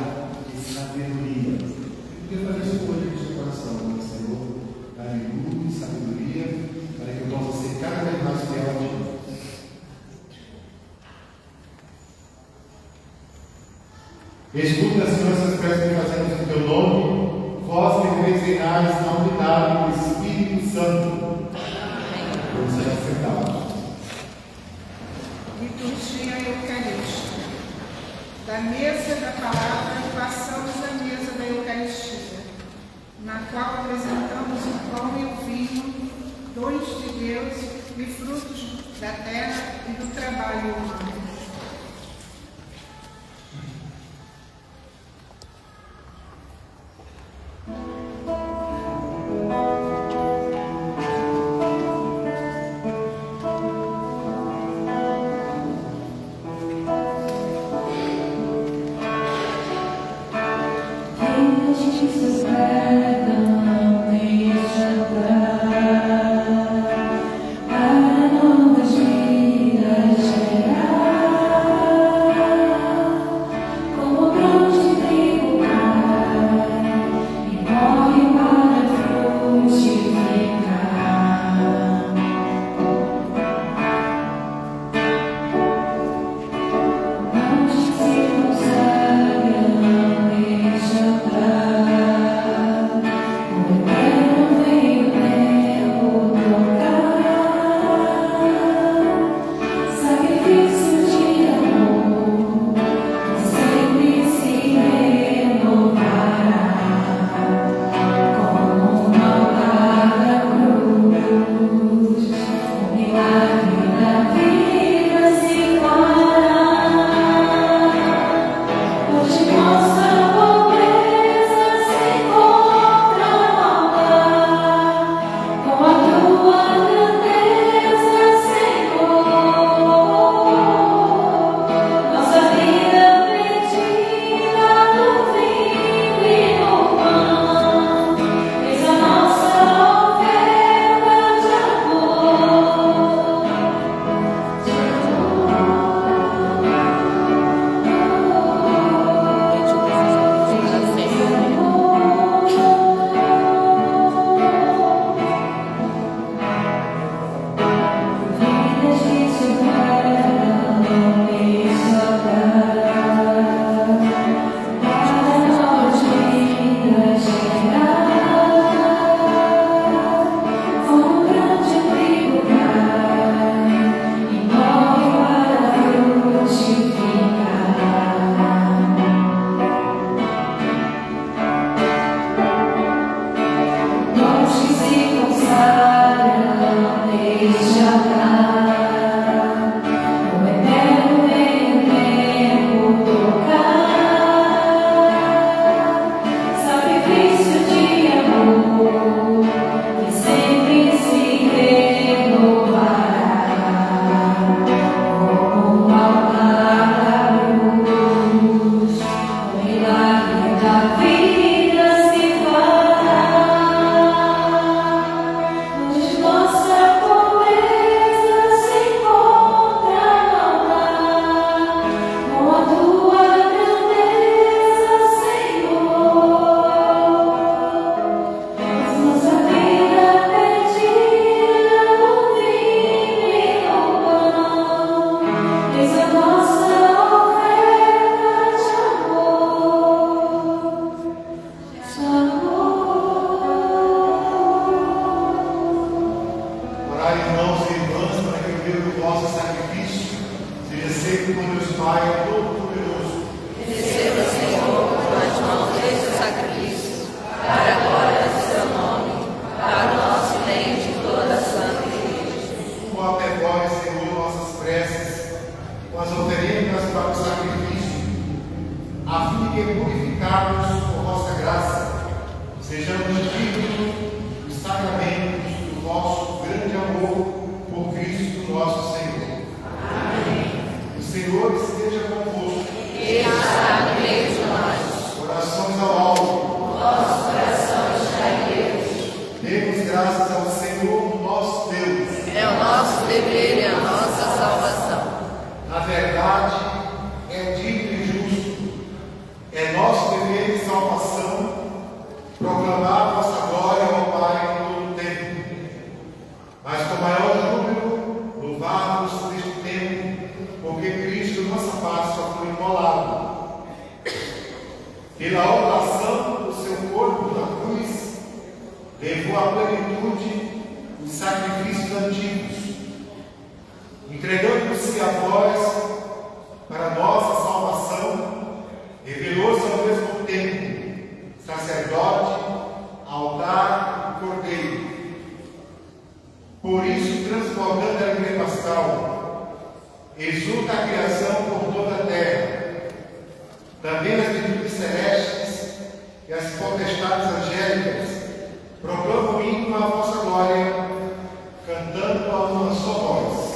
E: e sabedoria? Eu queria fazer isso hoje no seu coração, né, Senhor? Dá-me luz e sabedoria para que eu possa ser cada vez mais fiel a Ti. Escuta, Senhor, essas preces que fazemos em Teu nome, vós que reivinais na unidade do Espírito Santo. Vamos ser aceitados.
C: Liturgia eucarística. Da mesa da palavra passamos à mesa da Eucaristia, na qual apresentamos o pão e o vinho, dons de Deus e frutos da terra e do trabalho humano.
D: Para novas vidas gerar.
A: que, purificados por vossa graça, sejamos dignos dos sacramentos do vosso grande amor por Cristo nosso Senhor.
B: Amém.
A: O Senhor esteja convosco.
B: Ele está no meio de nós.
A: Corações ao alto.
B: Nosso coração está em Deus.
A: Demos graças ao Senhor nosso Deus.
B: É o nosso dever e a nossa salvação.
A: Na verdade, é digno e justo. É nosso dever de salvação proclamar vossa glória ao Pai em todo o tempo. Mas com maior júbilo, louvar-vos neste tempo, porque Cristo, nossa Páscoa, foi imolado. Pela oblação do seu corpo na cruz, levou à plenitude os sacrifícios antigos, entregando-se a vós para nossa salvação, revelou-se ao mesmo tempo sacerdote, altar e cordeiro. Por isso, transbordando a alegria pascal, exulta a criação por toda a terra. Também as virtudes celestes e as potestades angélicas proclamam o hino à vossa glória, cantando a uma só voz.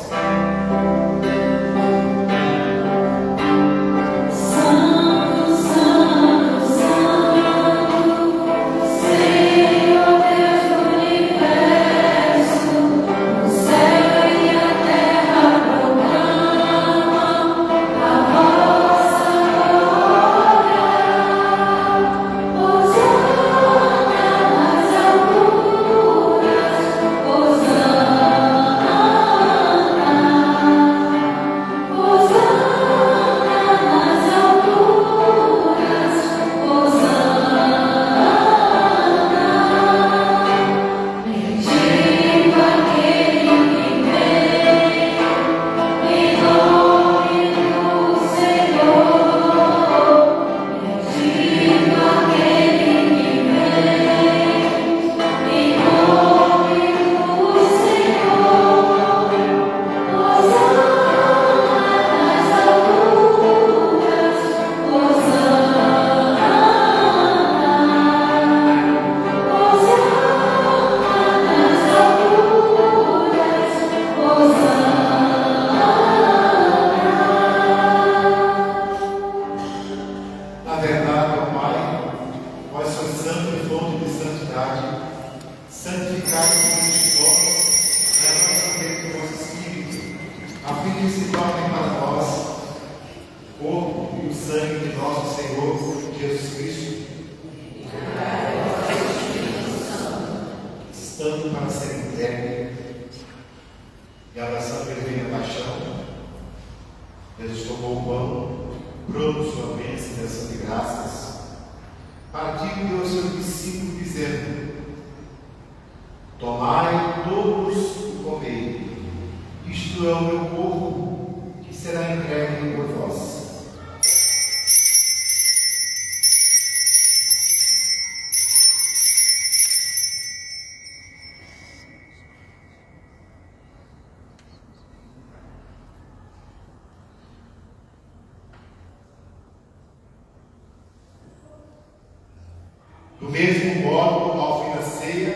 A: Do mesmo modo, ao fim da ceia,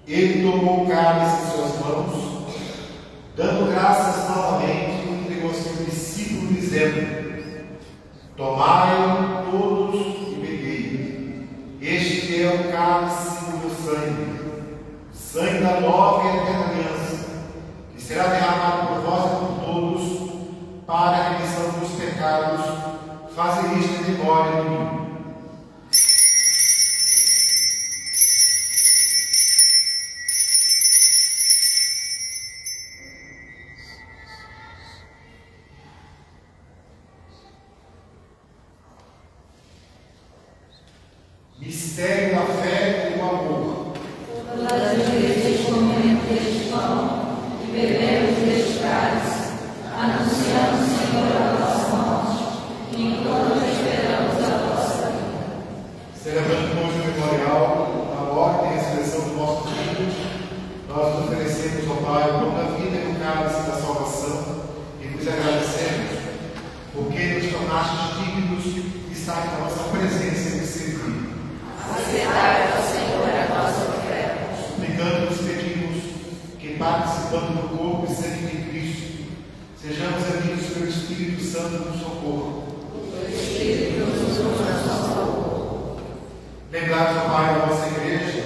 A: ele tomou o cálice em suas mãos, dando graças novamente, entregou ao seu discípulo, dizendo: tomai todos e bebei. Este é o cálice do meu sangue da nova e eterna aliança, que será derramado por vós e por todos, para a remissão dos pecados. Fazer isto em memória de mim. Mistério da fé e do amor.
B: Todas as vezes comemos deste pão e bebemos deste cálice, anunciamos, Senhor, a vossa morte, enquanto esperamos a vossa vinda.
A: Celebrando hoje o memorial da morte e ressurreição do nosso Filho, nós nos oferecemos ao Pai o pão da vida e o cálice da salvação e vos agradecemos, porque nos tornastes dignos de necessidade da vossa presença e de servir.
B: Aceitai, ó Senhor, a nossa oferta.
A: Suplicando, nos pedimos que, participando do corpo e sangue de Cristo, sejamos amigos pelo Espírito Santo no socorro.
B: O Espírito nos une a nosso favor.
A: Lembrados, ó Pai, da vossa igreja,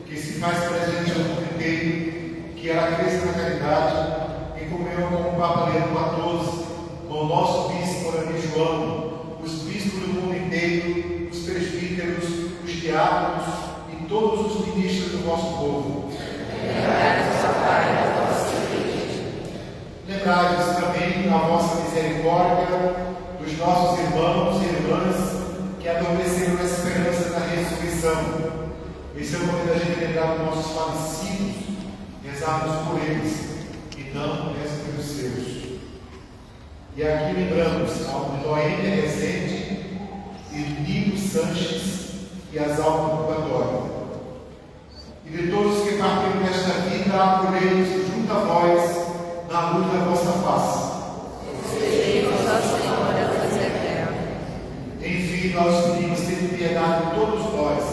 A: que se faz presente ao mundo inteiro, que ela cresça na caridade, em comunhão com o Papa Leão XIV, com o nosso bispo Arani João, os bispos do mundo inteiro, os presbíteros, os diáconos e todos os ministros do vosso povo.
B: Lembrai-nos, ó Pai, da vossa igreja.
A: Lembrai-nos também da vossa misericórdia, dos nossos irmãos e irmãs que adormeceram na esperança da ressurreição. Esse é o momento da gente lembrar dos nossos falecidos, rezarmos por eles e não pelos seus. E aqui lembramos ao Noêmia Rezende e Nilo Sanches e as almas do purgatório. E de todos que partiram desta vida, acolhei-nos junto a vós na luz da vossa face.
B: Recebei-nos, ó Senhor, a luz eterna.
A: Enfim, nós pedimos, tendo piedade de todos vós,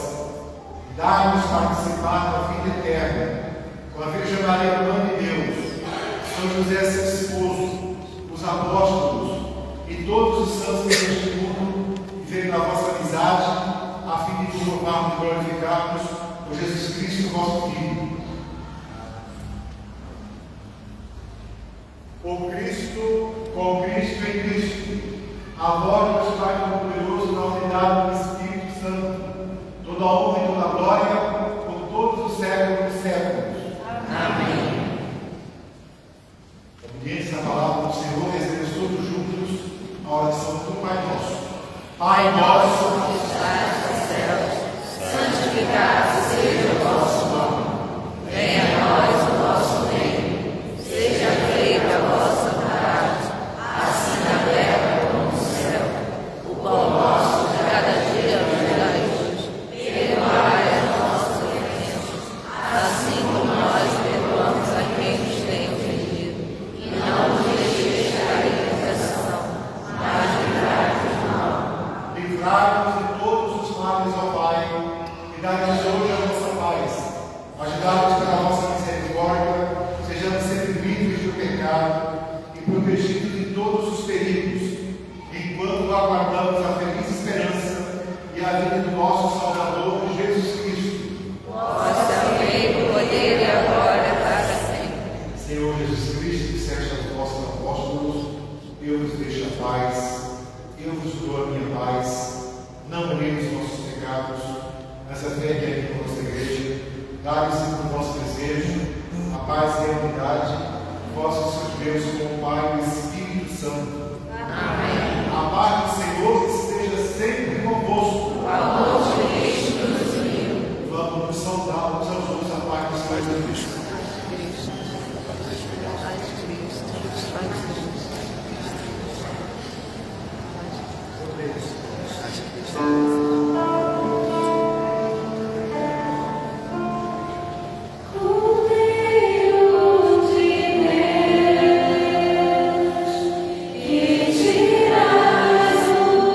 A: dai-nos participar da vida eterna, com a Virgem Maria, Mãe de Deus, São José, seu esposo, os apóstolos e todos os santos deste mundo, vivendo na vossa amizade, a fim de vos louvarmos e glorificarmos por Jesus Cristo, vosso Filho. Por Cristo, com Cristo e em Cristo, a vós, Deus Pai Todo-Poderoso, na unidade do Espírito Santo, toda a honra e toda a glória, por todos os séculos dos séculos.
B: Amém.
A: Obedientes à palavra do Senhor, rezemos todos juntos a oração do Pai Nosso. Pai nosso,
B: Que estais nos céus, santificado seja o vosso nome. Venha a nós o vosso reino. Seja feita a vossa vontade, assim na terra como no céu. O pão nosso de cada dia nos dai hoje. Perdoai as nossas ofensas, assim como nós perdoamos a quem nos tem ofendido. E não nos deixeis cair em tentação, mas livrai-nos do mal.
A: livrai-nos de todos os males, ó Pai, e dai-nos hoje a vossa paz. Ajudai-nos pela vossa misericórdia, sejamos sempre livres do pecado e protegidos de todos os perigos, enquanto aguardamos a feliz esperança e a vida do nosso Salvador, Jesus Cristo.
B: Vosso é o reino, o poder e a glória para sempre.
A: Senhor Jesus Cristo, disseste aos vossos apóstolos: eu vos deixo a paz, eu vos dou a minha paz. Não olheis os nossos pecados, mas a fé que é aqui na nossa igreja. Dai-nos sempre o vosso desejo, a paz e a unidade, vós e seus Deus, com o Pai e o Espírito Santo.
B: Amém.
A: A paz do Senhor esteja sempre convosco.
B: O amor de Cristo nos uniu.
A: Vamos nos saudar uns aos outros, a paz do Senhor Jesus Cristo.
B: Que tiras o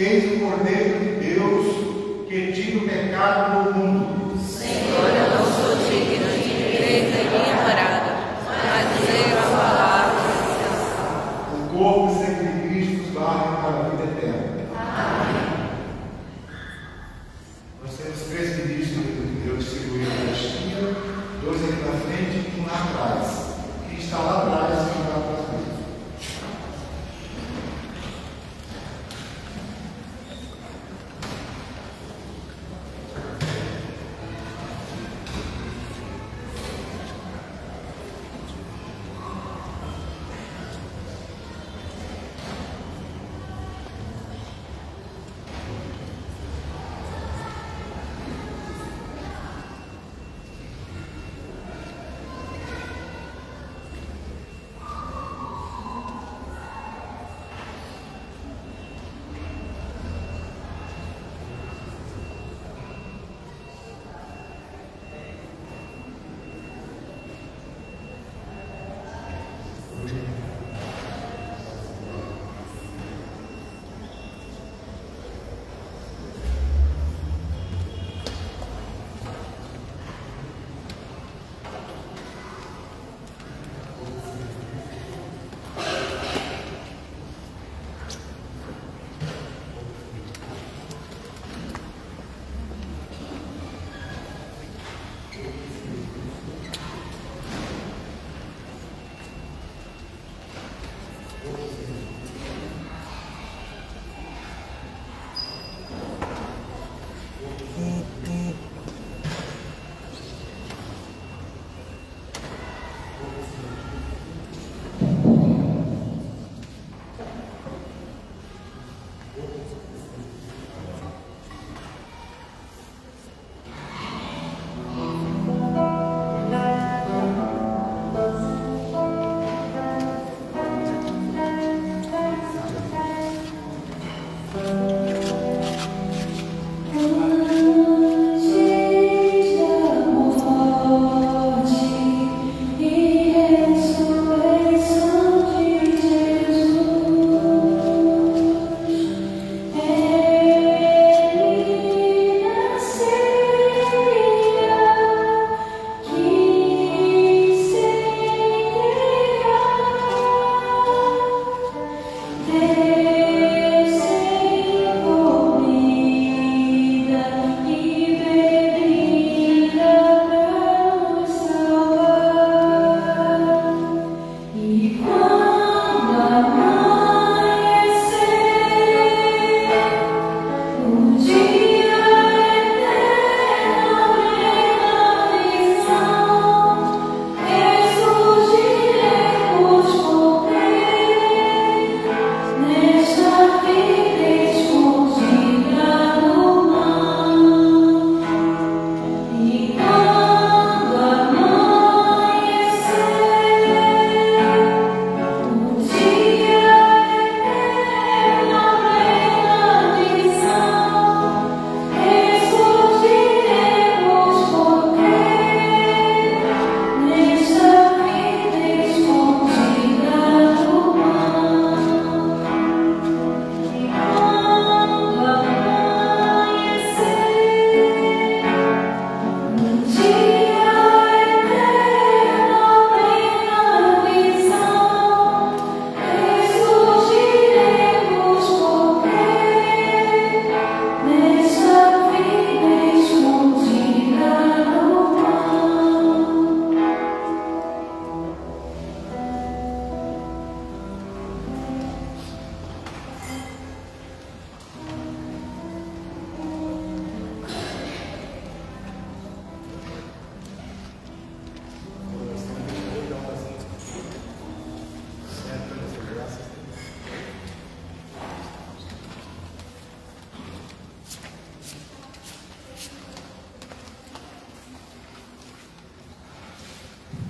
A: Eis o Cordeiro de Deus que tira o pecado do mundo.
B: Senhor, eu não sou digno de viver em minha morada, mas dizer a palavra
A: O corpo e sangue de Cristo nos guardem para a vida eterna.
B: Amém.
A: Nós temos 3 ministros que eu distribuí na Eucaristia, 2 aqui na frente e 1 lá atrás. Quem está lá atrás fica lá para frente.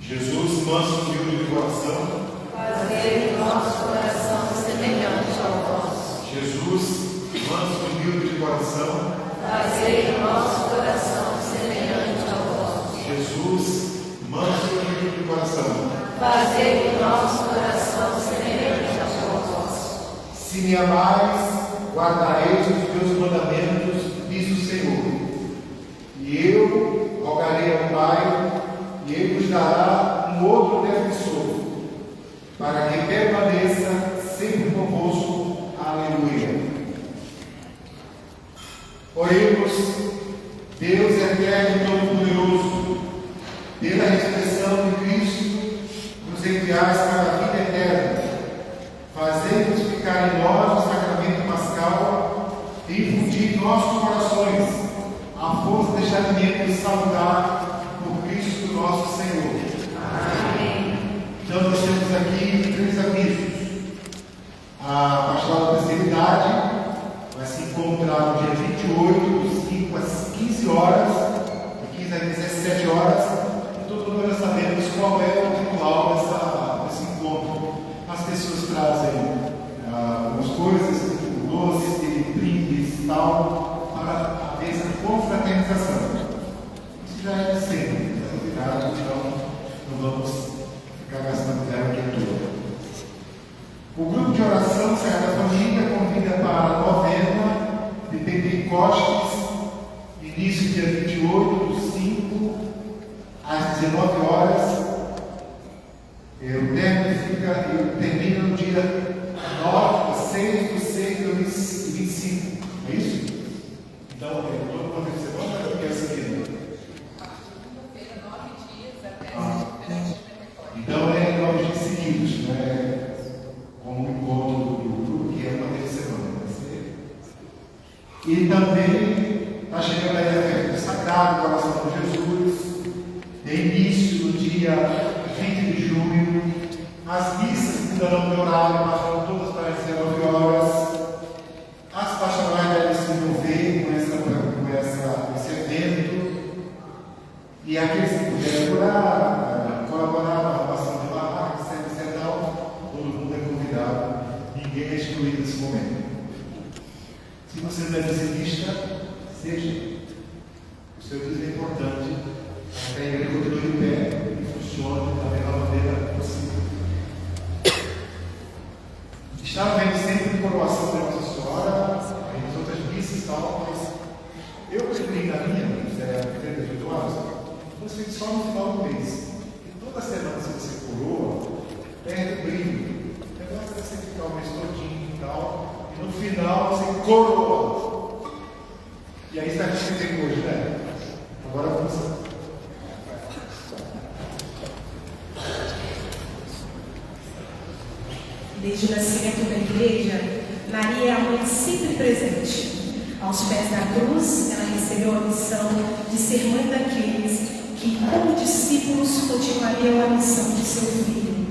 E: Jesus, manso e humilde de coração,
B: Fazei o nosso coração semelhante ao vosso.
E: Jesus, manso e humilde de coração,
B: Fazei o nosso coração semelhante ao vosso.
E: Jesus, manso e humilde de coração,
B: Fazei o nosso coração semelhante ao vosso.
A: Se me amais, guardareis os meus mandamentos, diz o Senhor. E eu rogarei ao Pai, e Ele vos dará um outro defensor, para que permaneça sempre convosco. Aleluia. Oremos. Deus eterno e todo-poderoso, pela ressurreição de Cristo, nos enviais para a vida eterna, fazendo-nos ficar em nós o sacramento pascal e infundir em nossos corações a força de chamamento salutar por Cristo nosso Senhor. Amém. Então nós temos aqui 3 avisos. A pastoral da terceira vai se encontrar no dia 28, dos 5 às 15 horas, de 15 às 17 horas, e todo mundo já sabemos qual é o ritual desse encontro. As pessoas trazem algumas coisas, tipo doces, brindes e tal, para a vez de confraternização. Isso já é de sempre, então não vamos ficar gastando tempo aqui toda. O grupo de oração Sagrada Família convida para a novena de Pentecostes, início dia 28 do 5 às 19 horas. O término termina no dia 6 de 6 de 2025. É isso? Então, todo mundo deve ser bom, eu quero seguir.
G: Segunda-feira, 9 dias até
A: então é 9 dias seguidos, não é? Como o encontro do grupo, que é uma vez por semana. E também está chegando aí a festa sagrada, o coração de Jesus, de início no dia 20 de junho. As missas que mudarão de horário, passarão todas para as 19 horas. As pastorais devem se envolver com esse evento. E aqueles que puderem colaborar na arrumação de barracas, etc. Todo mundo é convidado, ninguém é excluído nesse momento. Se você não é dizimista, seja. O seu dízimo é importante para que a igreja continue em pé e funcione da melhor maneira possível. Estava vendo sempre coroação da Nossa Senhora, as outras missas e tal, mas eu preferi na minha, que era 38 horas, você só no final do mês. E toda semana, se você coroa, perde o brilho. O negócio é você ficar o mês todinho e tal, e no final você coroa. E aí está aqui depois, né? Agora vamos.
H: Desde o nascimento da igreja, Maria é a mãe sempre presente. Aos pés da cruz, ela recebeu a missão de ser mãe daqueles que, como discípulos, continuariam a missão de seu filho.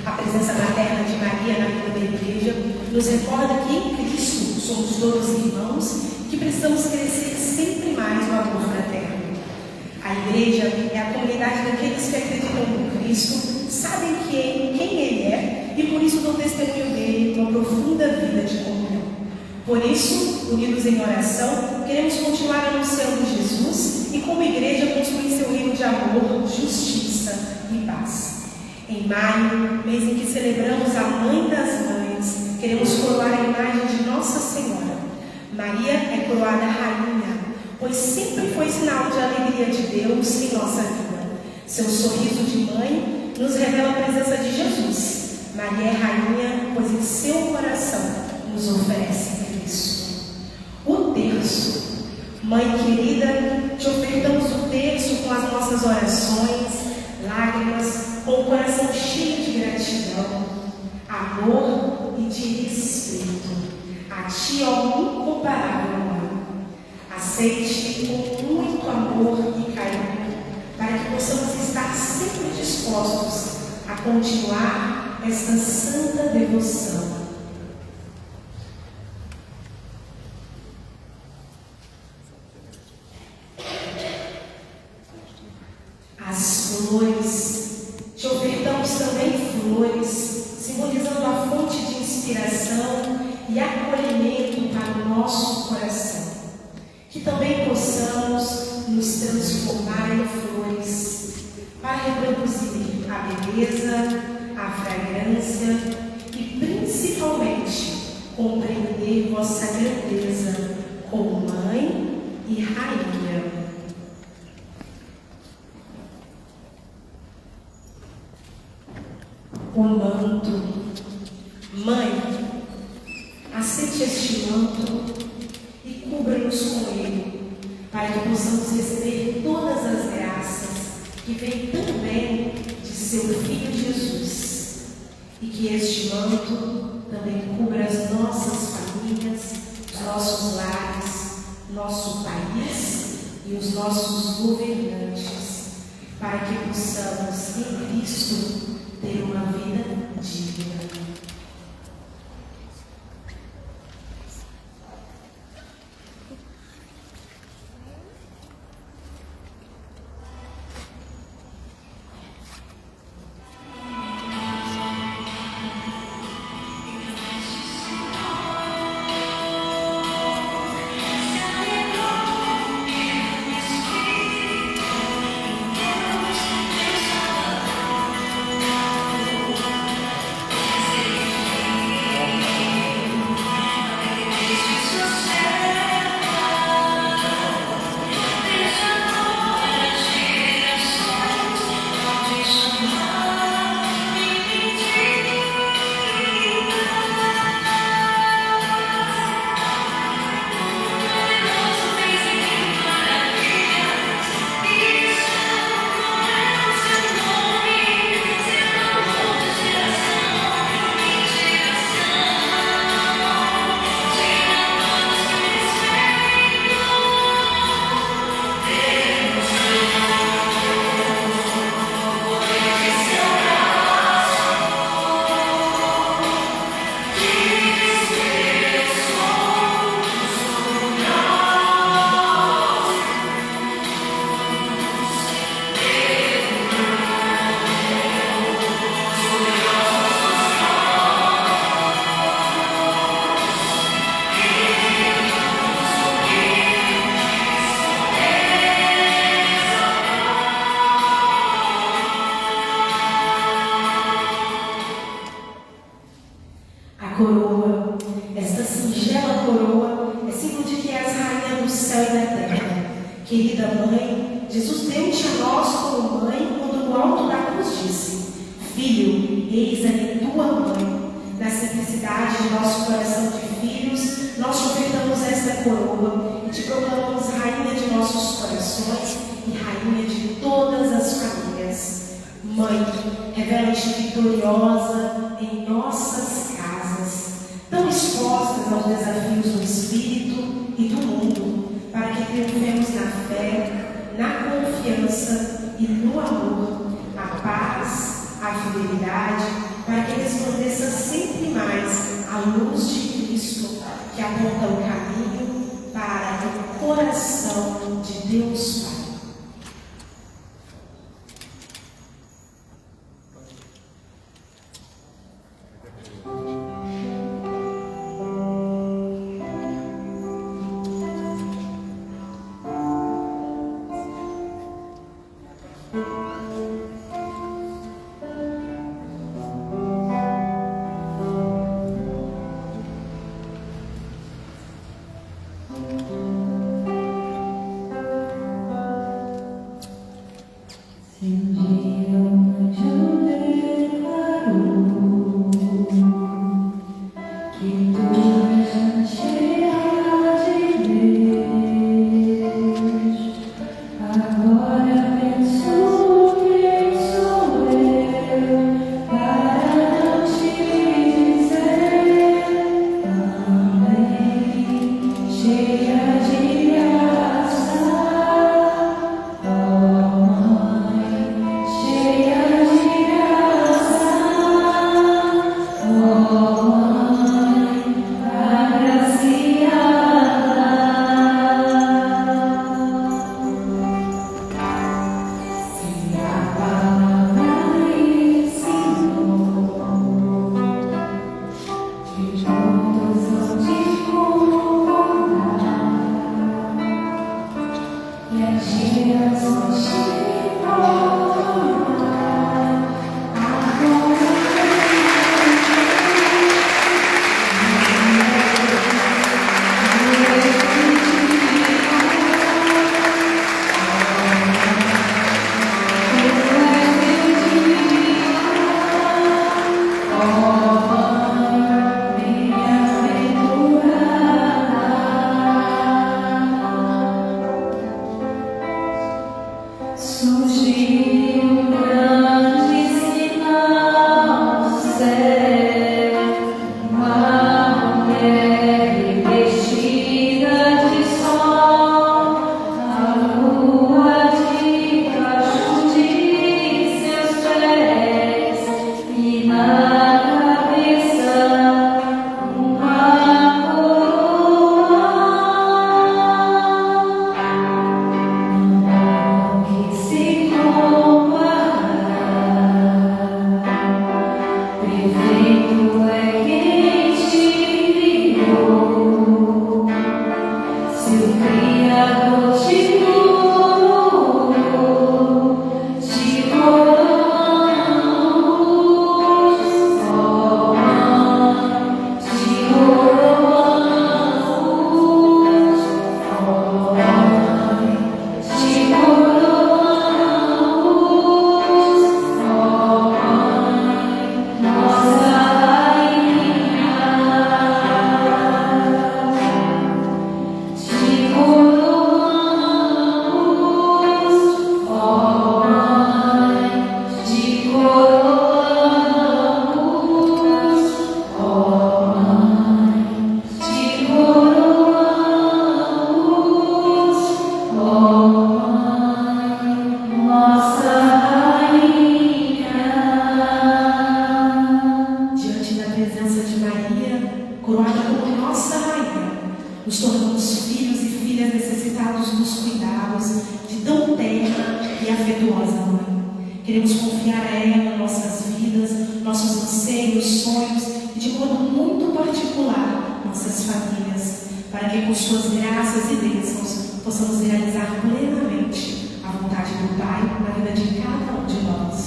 H: A presença materna de Maria na vida da igreja nos recorda que em Cristo somos todos irmãos e que precisamos crescer sempre mais no amor fraterno. A igreja é a comunidade daqueles que acreditam no Cristo, sabem quem Ele é e por isso dão testemunho dele com uma profunda vida de comunhão. Por isso, unidos em oração, queremos continuar anunciando Jesus e como igreja construir seu reino de amor, justiça e paz. Em maio, mês em que celebramos a Mãe das Mães, queremos coroar a imagem de Nossa Senhora. Maria é coroada rainha, pois sempre foi sinal de alegria de Deus em nossa vida. Seu sorriso de mãe nos revela a presença de Jesus. Maria é rainha, pois em seu coração nos oferece Cristo. O terço. Mãe querida, te ofertamos o terço com as nossas orações, lágrimas, com o coração cheio de gratidão, amor e de respeito. A ti, ó incomparável Mãe. Aceite com muito amor e carinho, para que possamos estar sempre dispostos a continuar esta santa devoção. As flores, te ofertamos também flores, simbolizando a fonte de inspiração e acolhimento para o nosso coração. Que também possamos nos transformar em flores, para reproduzir a beleza, a fragrância e principalmente compreender vossa grandeza e rainha. O manto. Mãe, aceite este manto e cubra-nos com ele, para que possamos receber todas as graças que vêm também de seu Filho Jesus, e que este manto também cubra as nossas famílias, os nossos lares, nosso país e os nossos governantes, para que possamos em Cristo ter uma vida digna. Coroa, esta singela coroa é símbolo de que és rainha do céu e da terra. Querida mãe, Jesus deu-te a nós como mãe quando no alto da cruz disse: Filho, eis ali tua mãe. Na simplicidade de nosso coração de filhos, nós te ofertamos esta coroa e te proclamamos rainha de nossos corações e rainha de todas as famílias. Mãe, revela-te vitoriosa em nossas casas, tão expostas aos desafios do Espírito e do mundo, para que triunfemos na fé, na confiança e no amor, a paz, a fidelidade, para que resplandeça sempre mais a luz de Cristo, que aponta o caminho para o coração de Deus Pai.
B: Cheia
H: Queremos confiar a ela nossas vidas, nossos anseios, sonhos e, de modo muito particular, nossas famílias, para que com suas graças e bênçãos possamos realizar plenamente a vontade do Pai na vida de cada um de nós.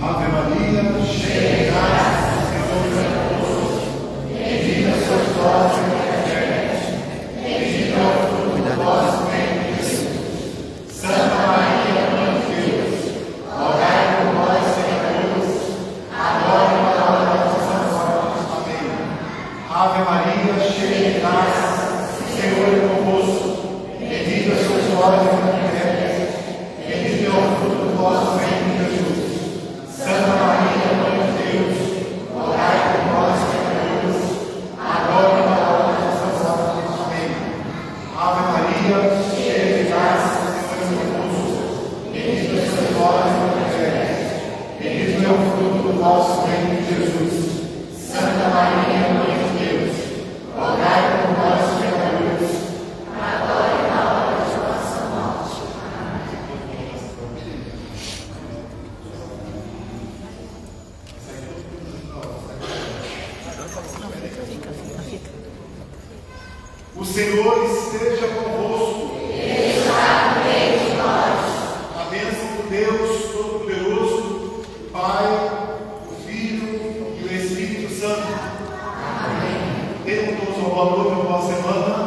A: Ave Maria, cheia de graça, o Senhor é convosco. Bendita sois vós entre as mulheres, bendito é o fruto do vosso ventre, Jesus. Santa Maria, Mãe de Deus, rogai por nós, pecadores, agora e na hora da nossa morte. Amém. Ave Maria, cheia de graça, o Senhor é convosco. Bendita sois vós entre as mulheres, bendito é o fruto do vosso ventre, Jesus. Santa Maria, Mãe de Deus, rogai por nós, pecadores, agora e na hora da nossa morte. Amém. Ave Maria, cheia de graça, o Senhor é convosco. Bendita sois vós entre as mulheres, bendito é o fruto do vosso ventre, Jesus. Santa Maria, Mãe de Deus, rogai por nós, pecadores, agora e na hora de nossa morte. O Senhor esteja convosco. A bênção do Deus Todo-Poderoso, o Pai, o Filho e o Espírito Santo. Tenham todos uma boa noite, uma boa semana.